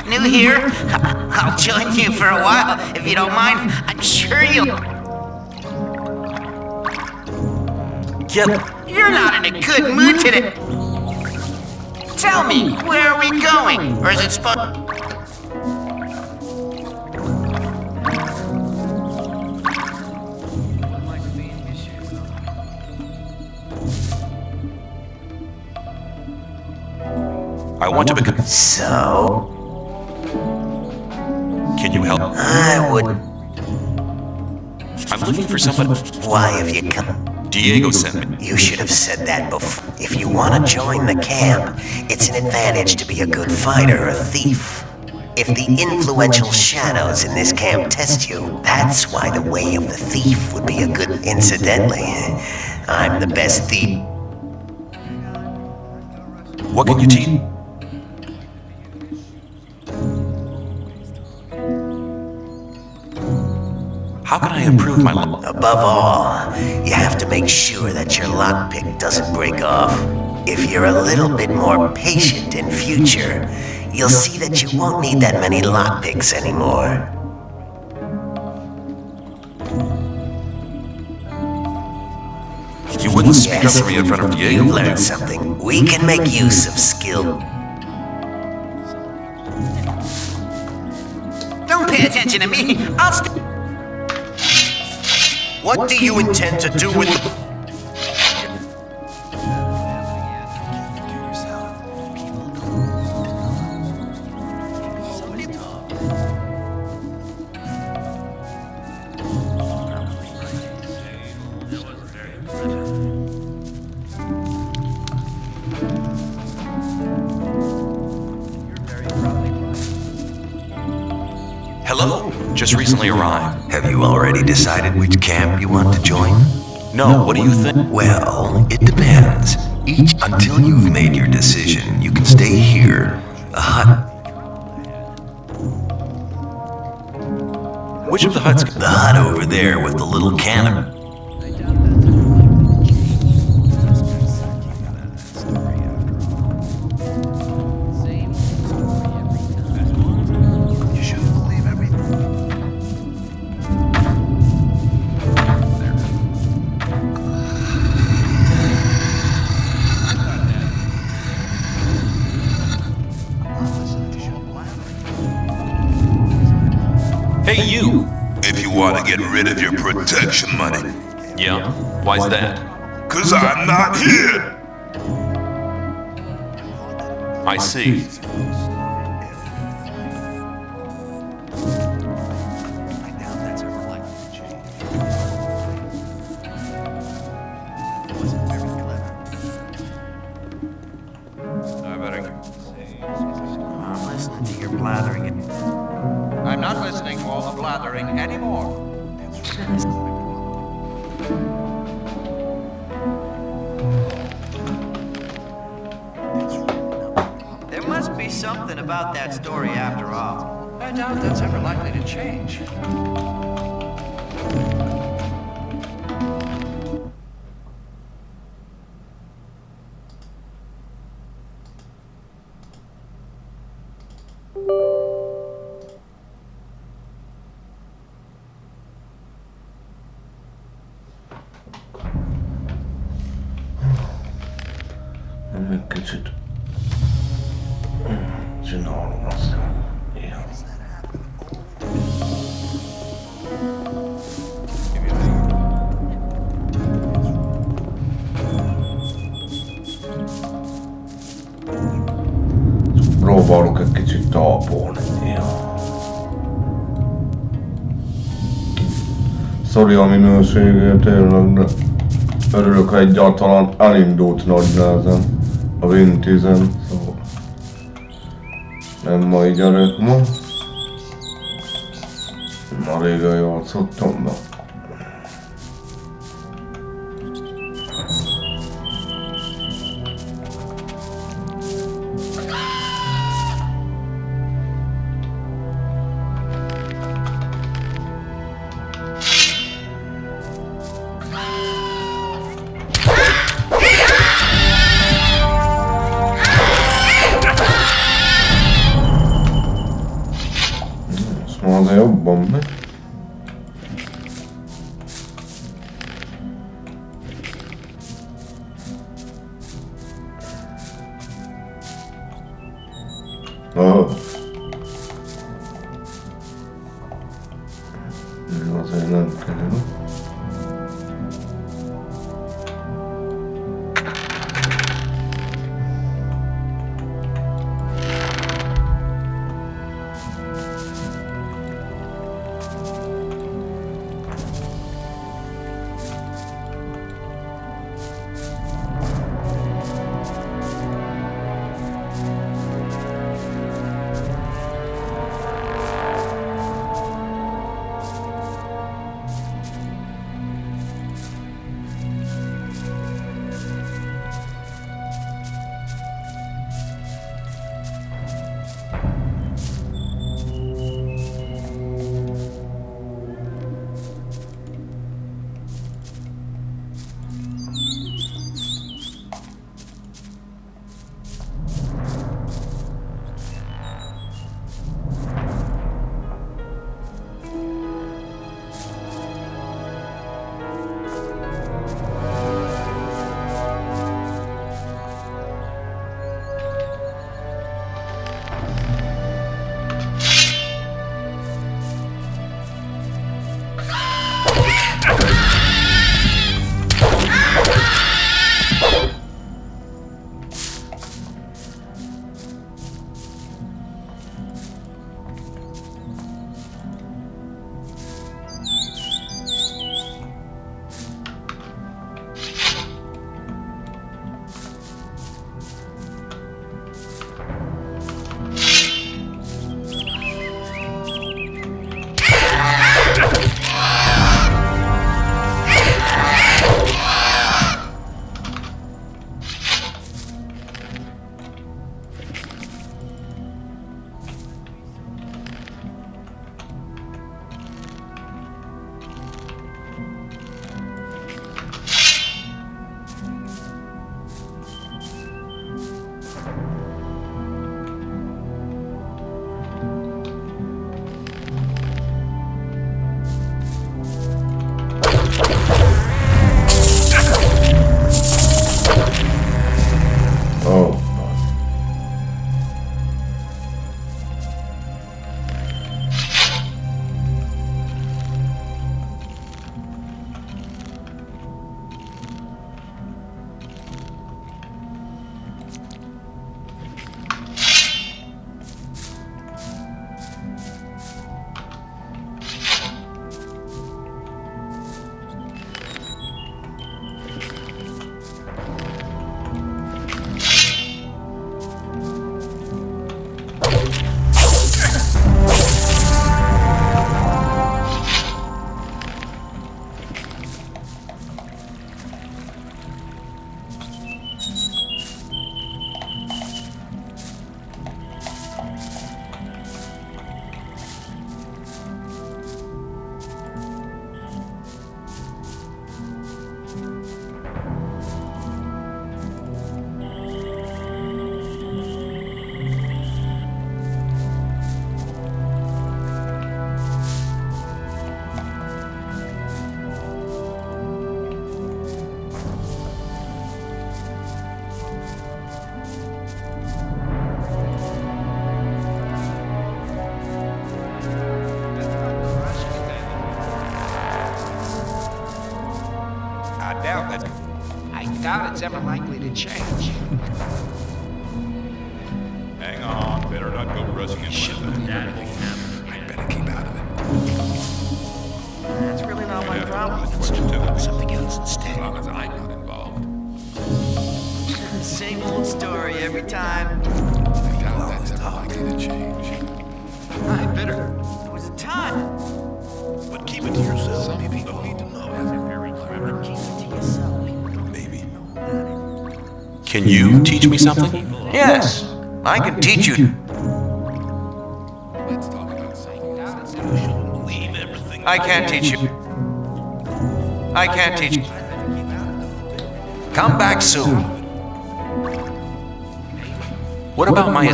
New here? I'll join you for a while, if you don't mind. I'm sure you'll... You're not in a good mood today. Tell me, where are we going? Or is it supposed... I want to become... So? Can you help? I would... I'm looking for somebody... Why have you come? Diego sent me. You should have said that before. If you want to join the camp, it's an advantage to be a good fighter or thief. If the influential shadows in this camp test you, that's why the way of the thief would be a good... Incidentally, I'm the best thief. What can you teach? How can I improve my luck? Above all, you have to make sure that your lockpick doesn't break off. If you're a little bit more patient in future, you'll see that you won't need that many lockpicks anymore. You wouldn't speak up for me in front of Diego. You learned something. We can make use of skill. Don't pay attention to me. What do you intend to do with the... Hello, just recently arrived. Have you already decided which camp you want to join? No, what do you think? Well, it depends. Until you've made your decision, you can stay here. A hut. Which of the huts? The hut over there with the little cannon. Hey, you! If you want to get rid of your protection money. Yeah? Why's that? 'Cause I'm not here! I see. I'm listening to your blathering. I'm not listening to all the blathering anymore. There must be something about that story after all. I doubt that's ever likely to change. Egy kicsit csinálom aztán. Ja. Próbálok egy kicsit talpolni. Ja. Sorry a minőségért tényleg, de örülök, ha egyáltalán elindult nagy nehezen a Win 10, szóval nem mai gyerek ma. Ma régen játszottam be. Az jobban megy. Azért nem kell. doubt it's ever likely to change. Hang on, better not go rushing it. I'd better keep out of it. That's really not my problem. Something else instead. As long as I'm not involved. Same old story every time. I doubt that's ever likely to change. I better. There was a time. But keep it to yourself. Some people don't need to know. Keep it to yourself. Maybe. Can you teach me something? Yes, I can teach you. Let's talk about something. Leave everything. I can't teach you. I can't teach you. Come back soon. What about my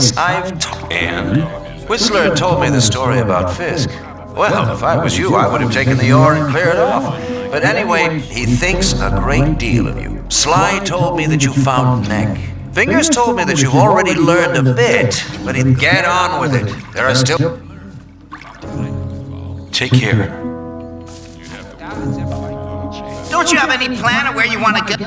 And Whistler told me the story about Fisk. Well, if I was you, I would have taken the ore and cleared it off. But anyway, he thinks a great deal of you. Sly told me that you found Neck. Fingers told me that you've already learned a bit, but he'd get on with it. There are still... Take care. Don't you have any plan of where you want to go?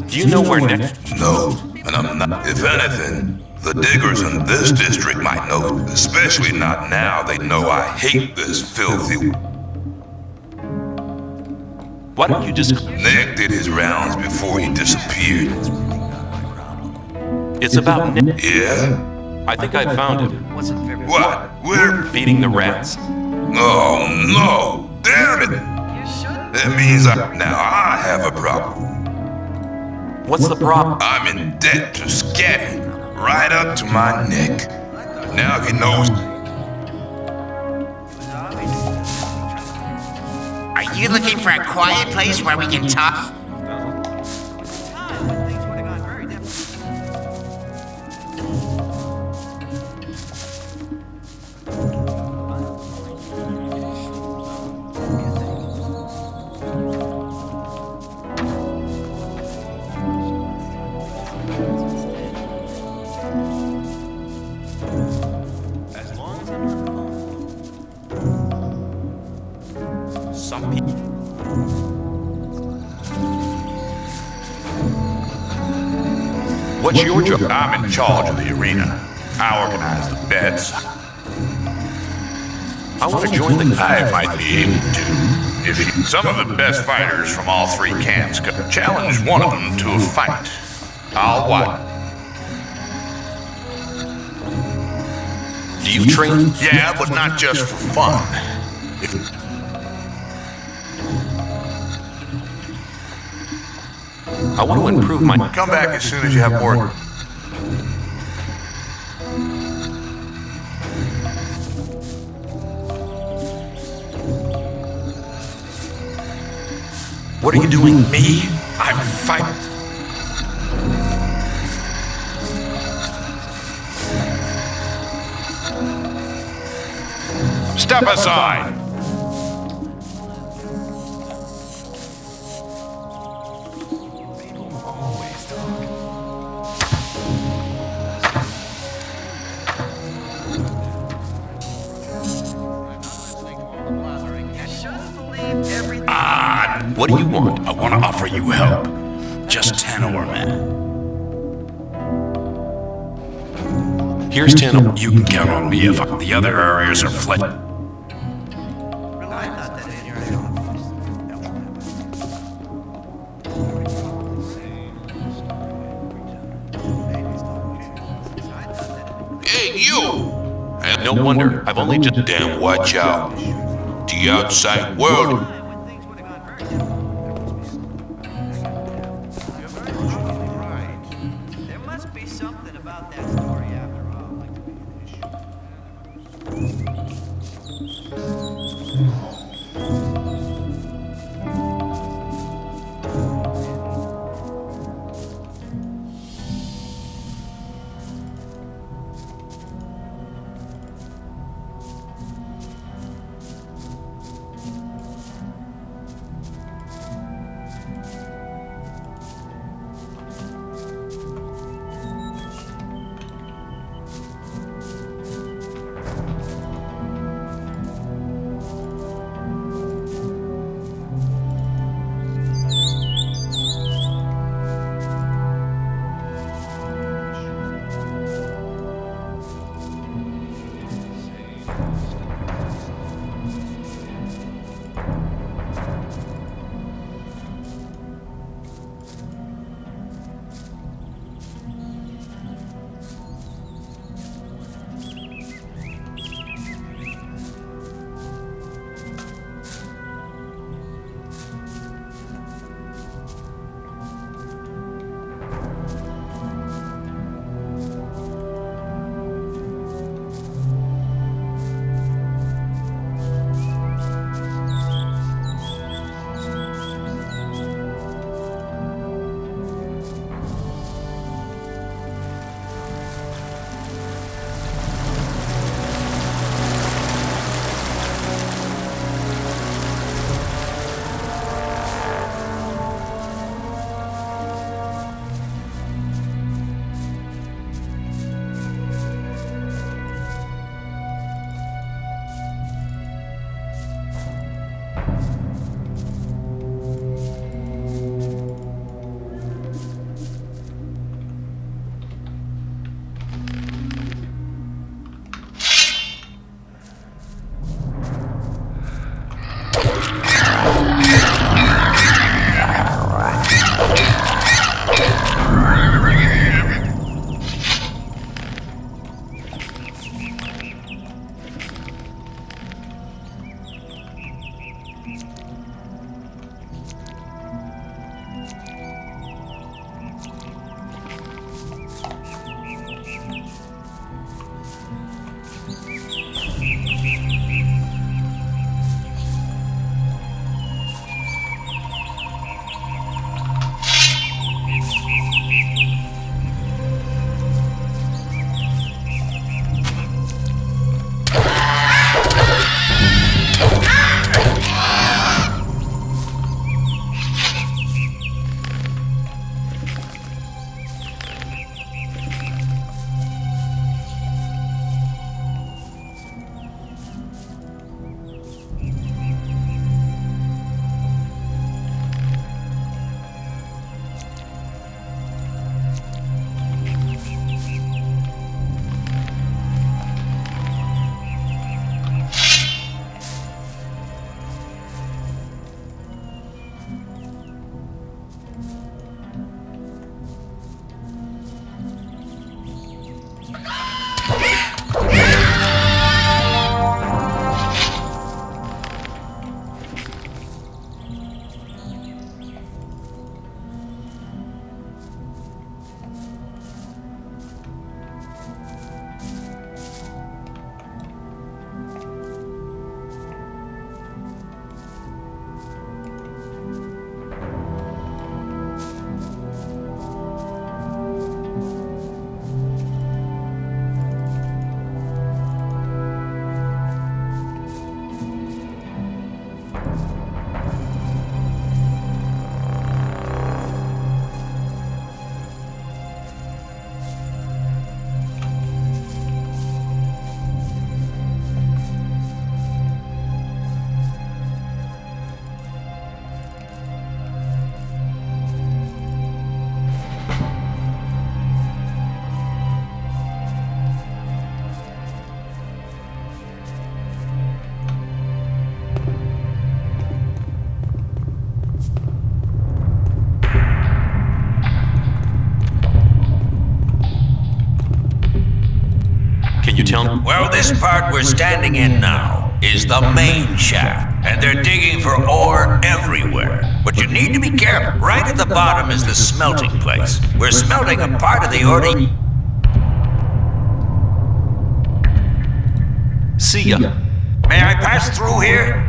Do you know where Nick? No, and I'm not. If anything, the diggers in this district might know, especially not now. They know I hate this filthy. Why don't you just... Nick did his rounds before he disappeared. It's about Nick. Yeah? I think I found him. What? Where? Feeding the rats. Oh, no! Damn it! That means now I have a problem. What's the problem? I'm in debt to Scatty, right up to my neck. Now he knows. Are you looking for a quiet place where we can talk? Some people... What's your job? I'm in charge of the arena. I organize the bets. I want to join the... I might be able to. If some of the best fighters from all three camps could challenge one of them to a fight, I'll watch. Do you train? Yeah, but not just for fun. I want to improve my... Come back as soon as you have more. What are you doing? Me? I'm fighting. Step aside. What do you want? I want to offer you help. Just 10 ore men. Here's 10. You can count on me if the other areas are fled. Hey, you! And no wonder. I've only just... Damn, watch out. The outside world. Can you tell me? Well, this part we're standing in now is the main shaft, and they're digging for ore everywhere. But you need to be careful. Right at the bottom is the smelting place. We're smelting a part of the ore. See ya. May I pass through here?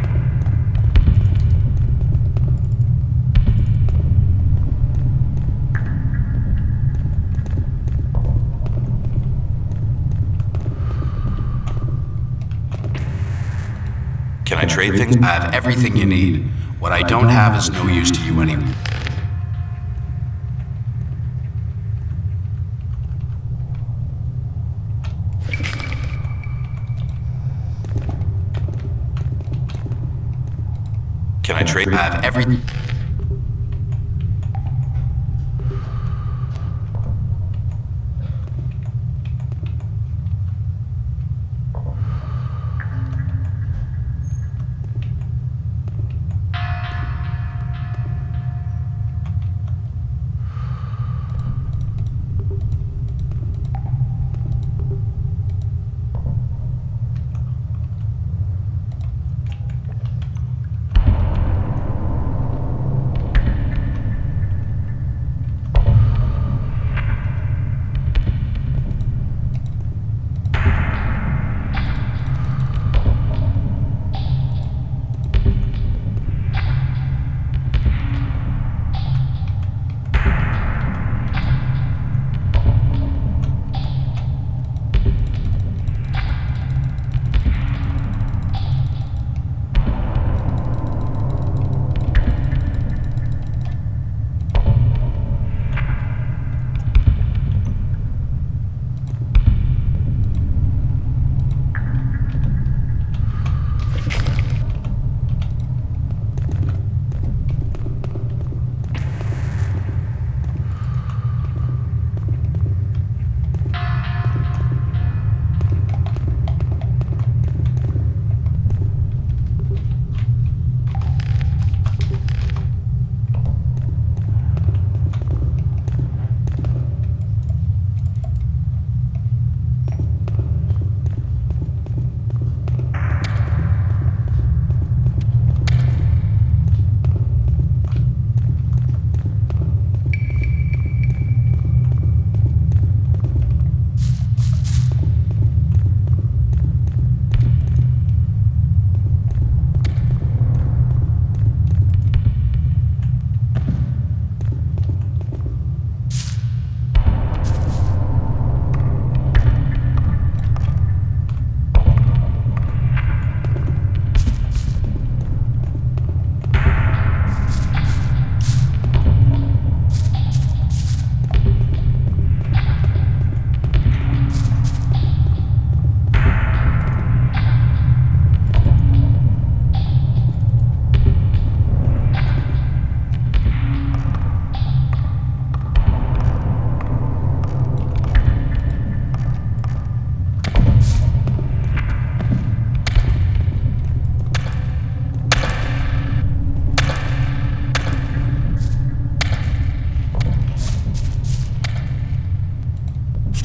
Can I trade things? I have everything you need. What I don't have is no use to you anymore. Can I trade? I have everything.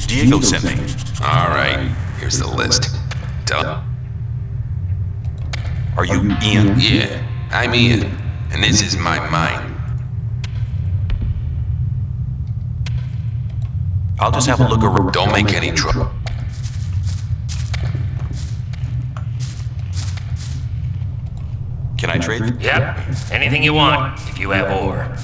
Diego sent me. All right, here's the list. Done. Are you Ian? Yeah, I'm Ian, and this is my mine. I'll just have a look around. Don't make any trouble. Can I trade? Yep, anything you want, if you have ore.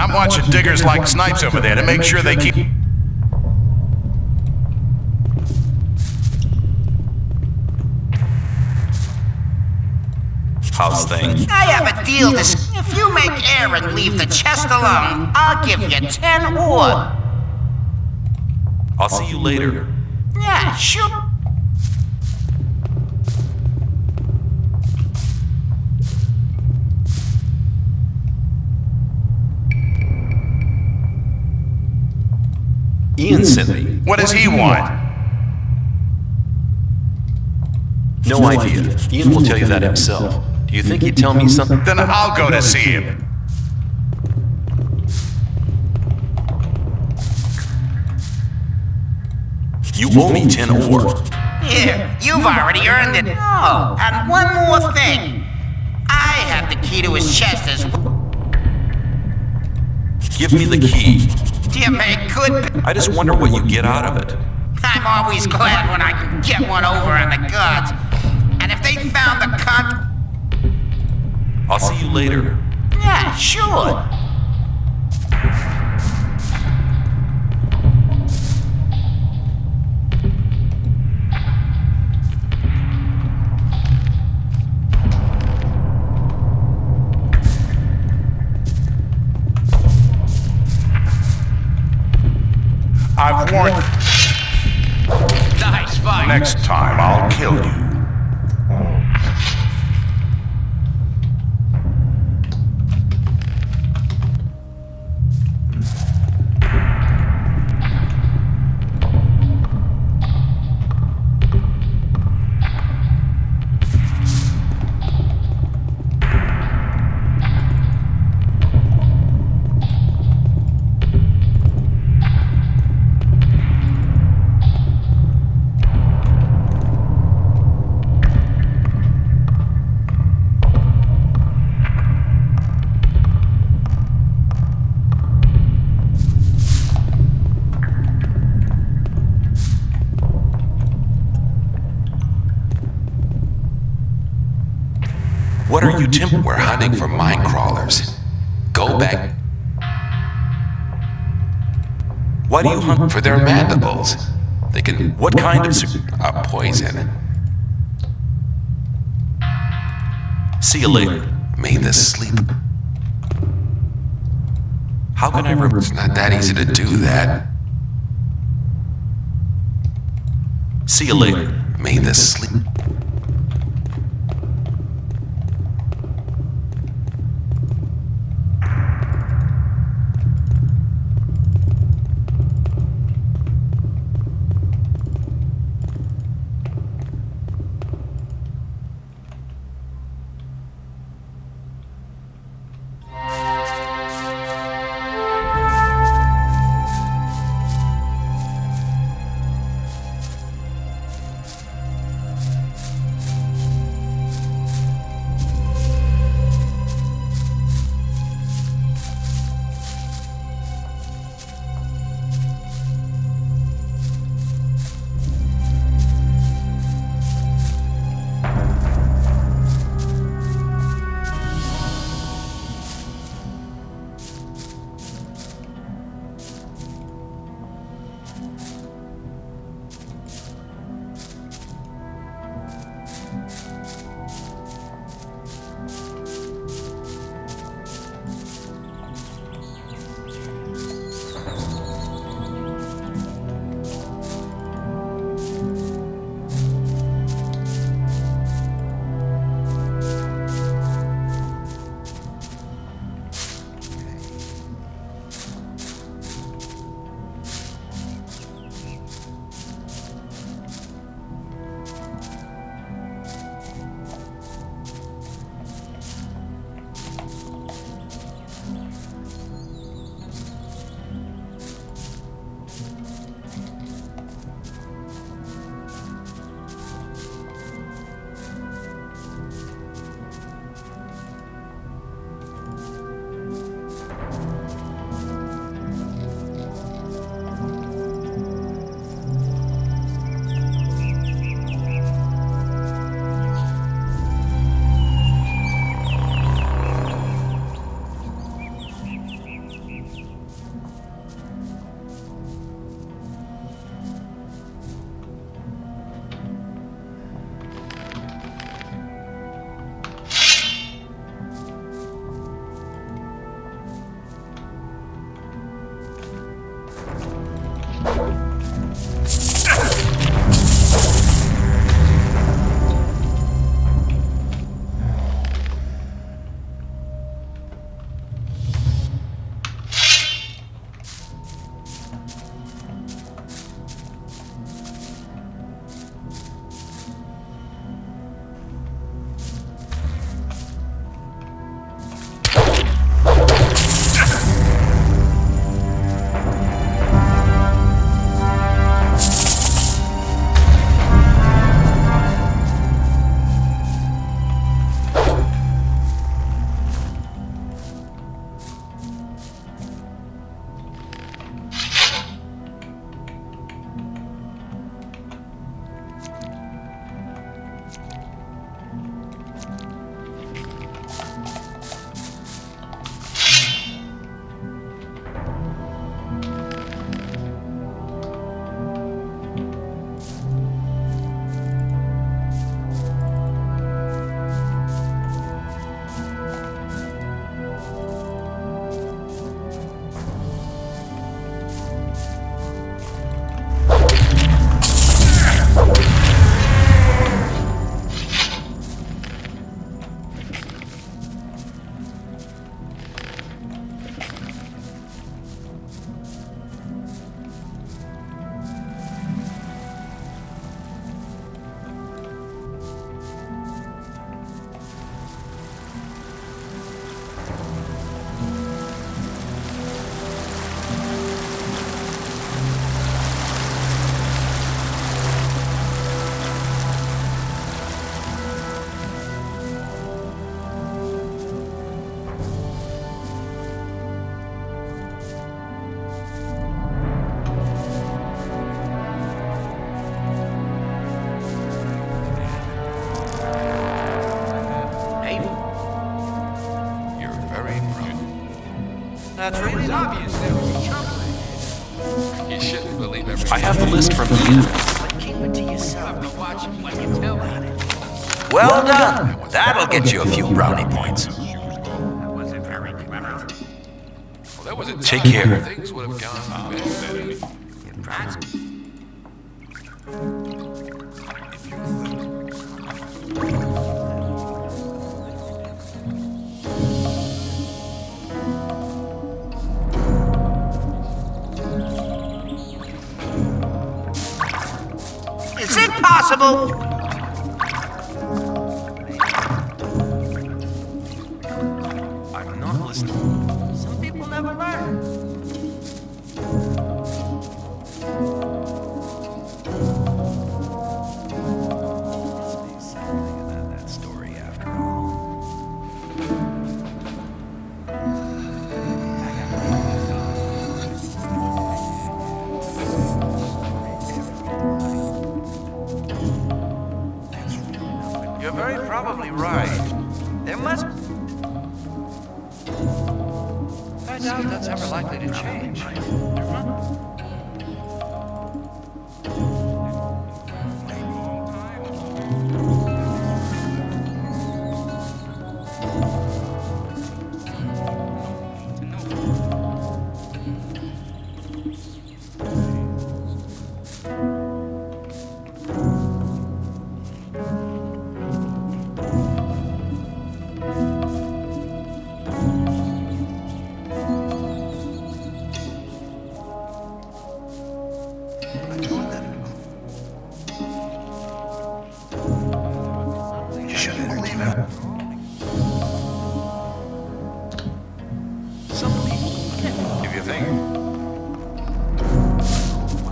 I'm watching diggers like snipes over there to make sure they keep... How's things? I have a deal to... If you make Aaron leave the chest alone, I'll give you 10 ore. I'll see you later. Yeah, sure. Ian sent me. What does he want? No idea. Ian will tell you that himself. Do you think he'd tell me something? Then I'll go to see him. You owe me 10 ore. Here, you've already earned it. Oh, and one more thing. I have the key to his chest as well. Give me the key. Do you make good? I just wonder what you get out of it. I'm always glad when I can get one over on the guards. And if they found the con... I'll see you later. Yeah, sure. I've warned... Nice fight. Next time, I'll kill you. What are you doing? We're hunting for mine crawlers. Go back. Why do you hunt For their mandibles. They can... What kind of A poison. See you later. May the sleep... How can I remember? It's not that easy to do that. See you later. May the sleep... You shouldn't believe everything. I have the list from Ian. Well done. That'll get you a few brownie points. Take care. Things would have gone better. Is it possible? I'm not listening. Some people never learn. That story after all. You're very probably right. There must... I doubt that's ever likely to change.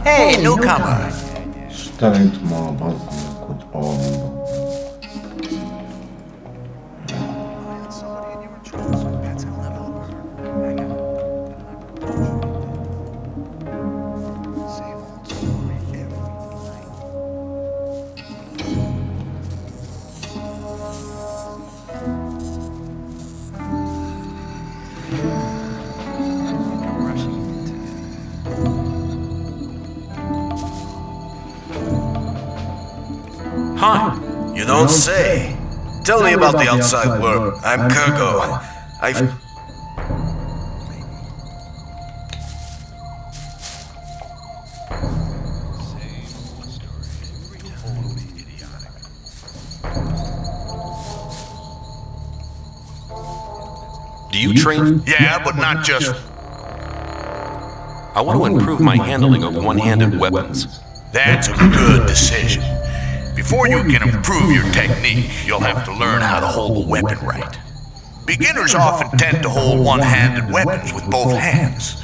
Hey, newcomer! Sterét ma bazdmeg, hogy almondom. Hi. You don't say. Tell me about the outside world. I'm Kurgo. I've... Do you train? Yeah, but not just... I want to improve my handling of one-handed weapons. That's a good decision. Before you can improve your technique, you'll have to learn how to hold the weapon right. Beginners often tend to hold one-handed weapons with both hands.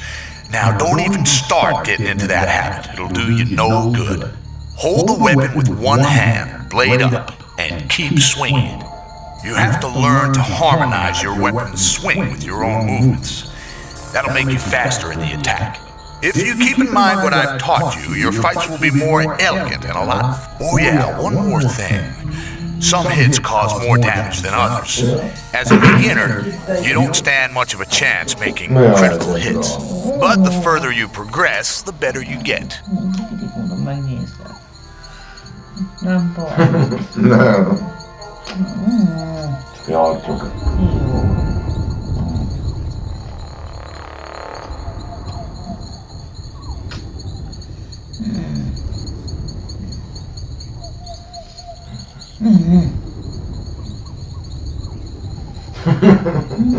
Now, don't even start getting into that habit. It'll do you no good. Hold the weapon with one hand, blade up, and keep swinging. You have to learn to harmonize your weapon's swing with your own movements. That'll make you faster in the attack. If you keep in mind what I've taught you, your fights will be more elegant and a lot... Oh yeah, one more thing. Some hits cause more damage than others. As a beginner, you don't stand much of a chance making critical hits. But the further you progress, the better you get. Nem. Játszok.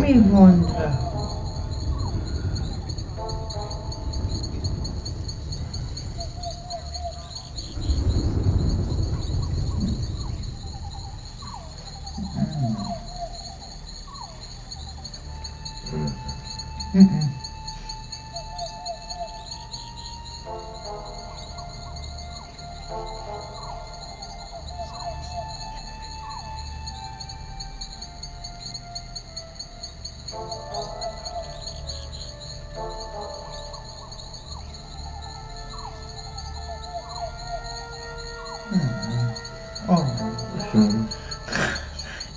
Mi van rá?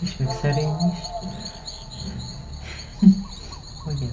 És még szerény is. Ugye.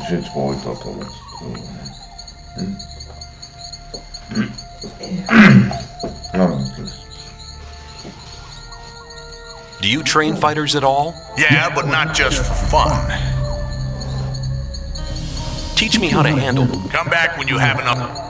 Kicsit folytatom ezt. Do you train fighters at all? Yeah, but not just for fun. Teach me how to handle. Come back when you have enough.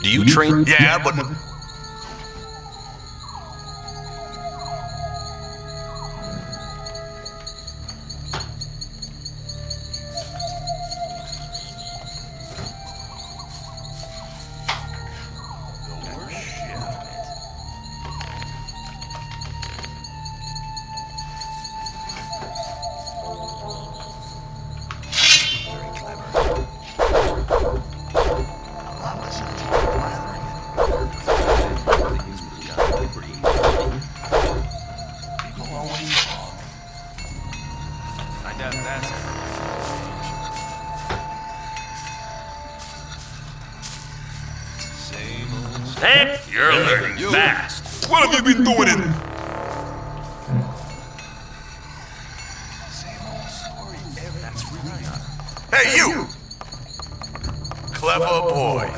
Do you train? Yeah, but... Hey, you're learning fast. What have you been doing in? Hey, you! Clever boy.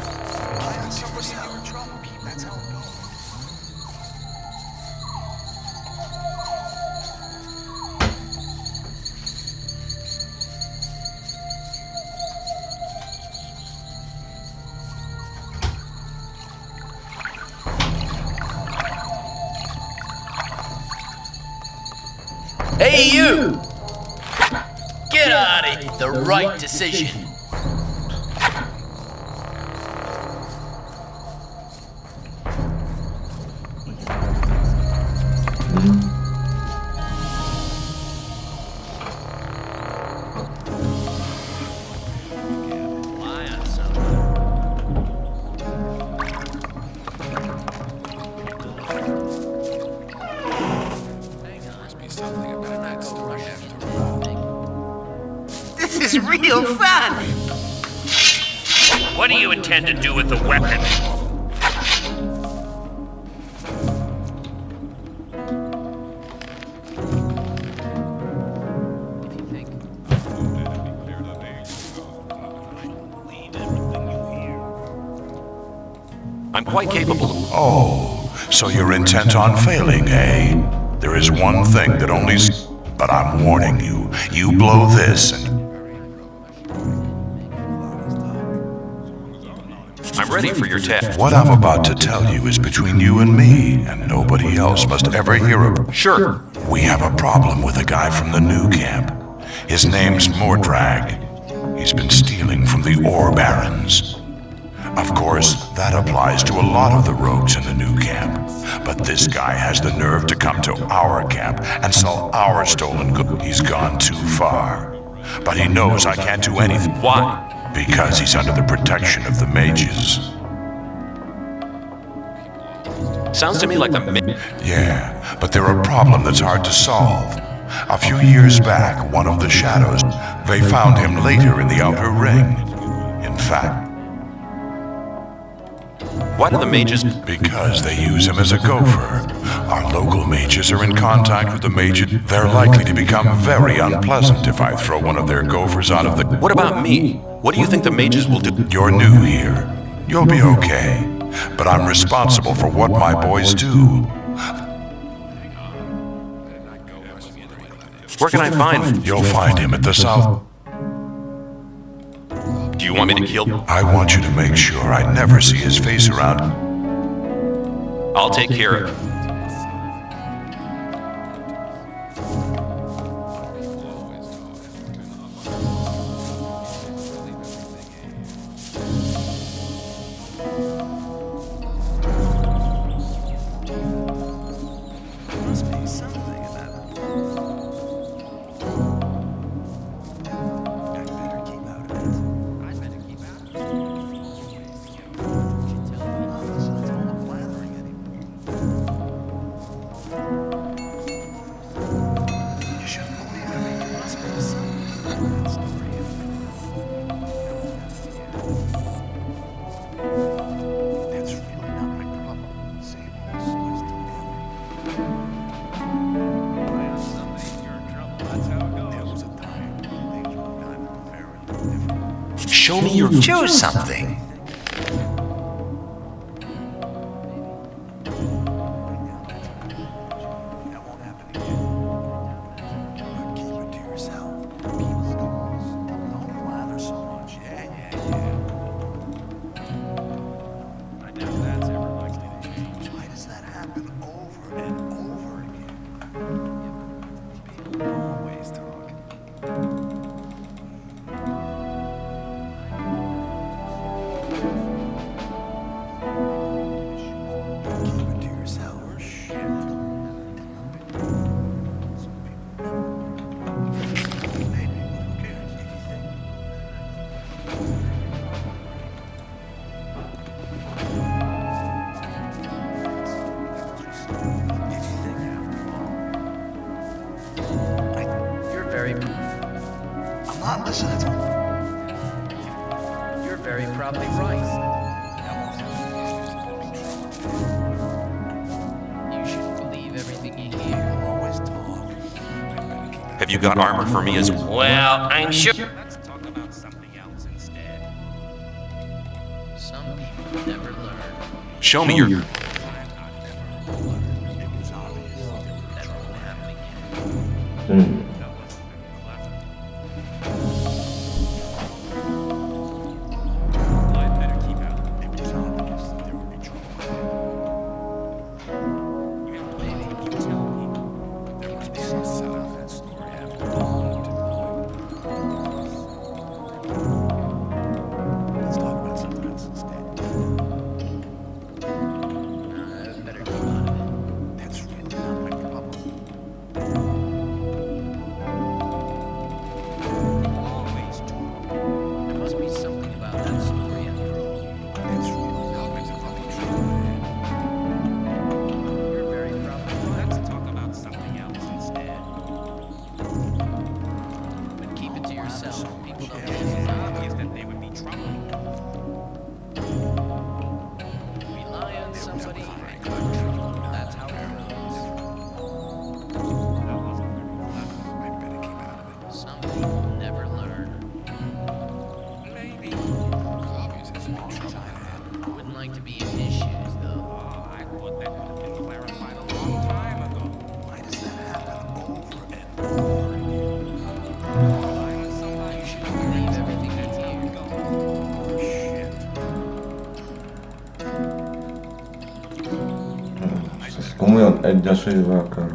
Hey, you! Get out of here. The right decision. This is real fun. What do you intend to do with the weapon? I'm quite capable. Oh, so you're intent on failing, eh? There is one thing that only... But I'm warning you, you blow this and... I'm ready for your test. What I'm about to tell you is between you and me, and nobody else must ever hear of it. Sure. We have a problem with a guy from the new camp. His name's Mordrag. He's been stealing from the ore barons. Of course, that applies to a lot of the rogues in the new camp. But this guy has the nerve to come to our camp and sell our stolen goods. He's gone too far. But he knows I can't do anything. Why? Because he's under the protection of the mages. Sounds to me like Yeah, but they're a problem that's hard to solve. A few years back, one of the shadows, they found him later in the outer ring. In fact, why do the mages? Because they use him as a gopher. Our local mages are in contact with the mages. They're likely to become very unpleasant if I throw one of their gophers out of the... What about me? What do you think the mages will do? You're new here. You'll be okay. but I'm responsible for what my boys do. Where can I find him? You'll find him at the south. Do you want me to kill? I want you to make sure I never see his face around. I'll take care of it. Show me your... Choose something. I'm not listening to him. You're very probably right. You should believe everything you hear. Always talk. Have you got armor for me as well? Well, I'm sure. Let's talk about something else instead. Some people never learn. Show me your... That won't happen again. Komolyan egyesével kell.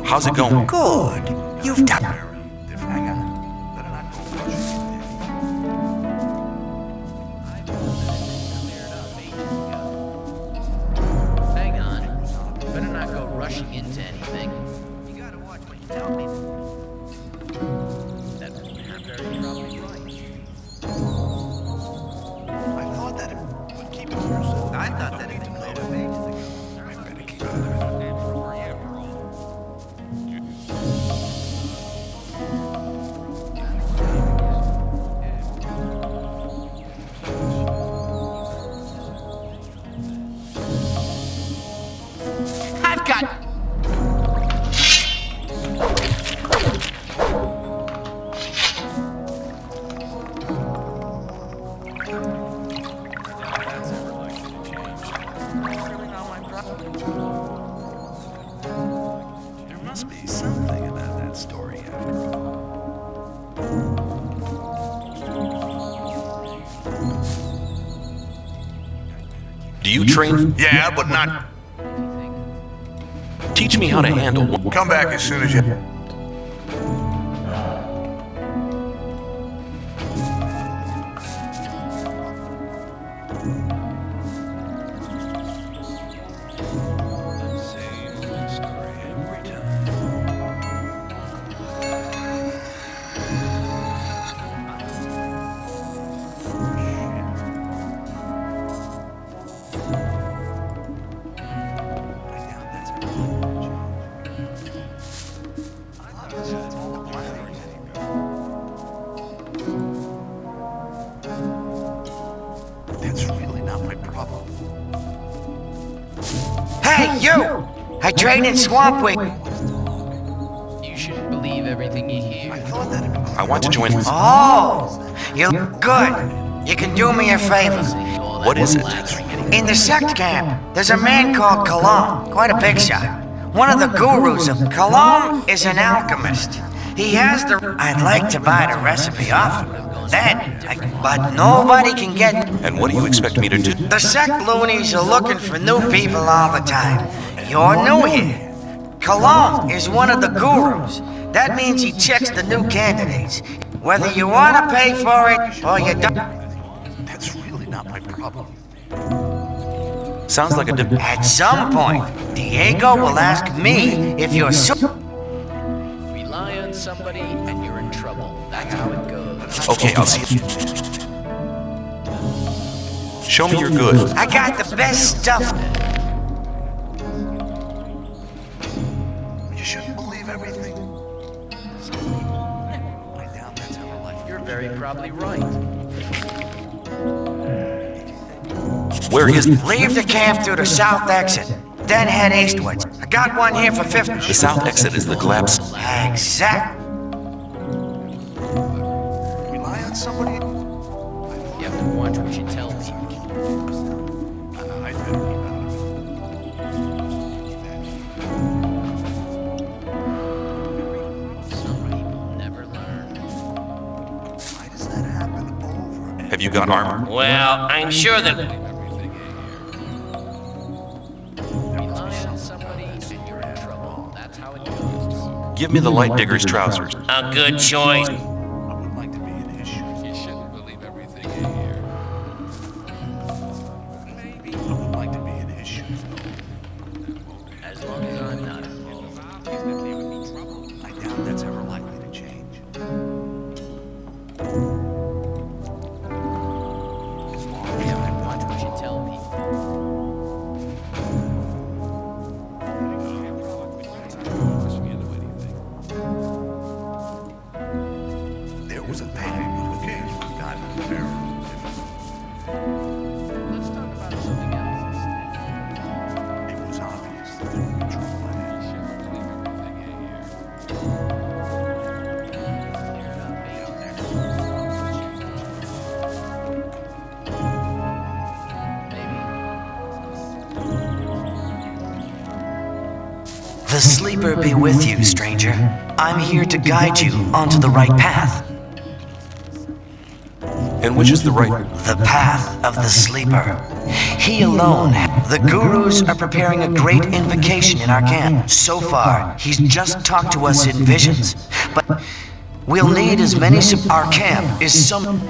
How's it going? Good. You've done... Hang on. Better not go rushing into anything. You gotta watch what you tell me. must be something about that story after all. Do you train? Yeah, but not... Teach me how to handle one. Come back as soon as you... Hey, you! I train in Swamp Week. You shouldn't believe everything you hear. I want to join. Oh, you're good. You can do me a favor. What is it? In the sect camp, there's a man called Kalam, quite a big shot. One of the gurus of Kalam is an alchemist. He has the... I'd like to buy the recipe off him. But nobody can get... And what do you expect me to do? The sect loonies are looking for new people all the time. You're new here. Kalam is one of the gurus. That means he checks the new candidates. Whether you want to pay for it or you don't... That's really not my problem. Sounds like a At some point, Diego will ask me if you're Rely on somebody and you're in trouble. That's how it goes. Okay, I'll see you. Show me you're good. I got the best stuff. You shouldn't believe everything. I doubt that's ever like. You're very probably right. Where is it? Leave the camp through the south exit, then head eastwards. I got one here for 50. The south exit is the collapse. Exact. Rely on somebody. You have to watch what you tell people. I'd better keep out of it. Some people never learn. Why does that happen over and Have you got armor? Well, I'm sure that... Rely on somebody and you're in trouble. That's how it goes. Give me the light digger's trousers. A good choice. I would like to be an issue. You shouldn't believe everything you hear. Maybe I would like to be an issue. As long as I'm not involved. I doubt that's ever likely to change. As long as You have to watch what you tell people. there was a time when the game got very difficult. Let's talk about something else instead. It was obvious that there would be trouble ahead. The sleeper be with you, stranger. I'm here to guide you onto the right path. And which is the right? The path of the sleeper. He alone. The gurus are preparing a great invocation in our camp. So far, he's just talked to us in visions. But we'll need as many... Our camp is some...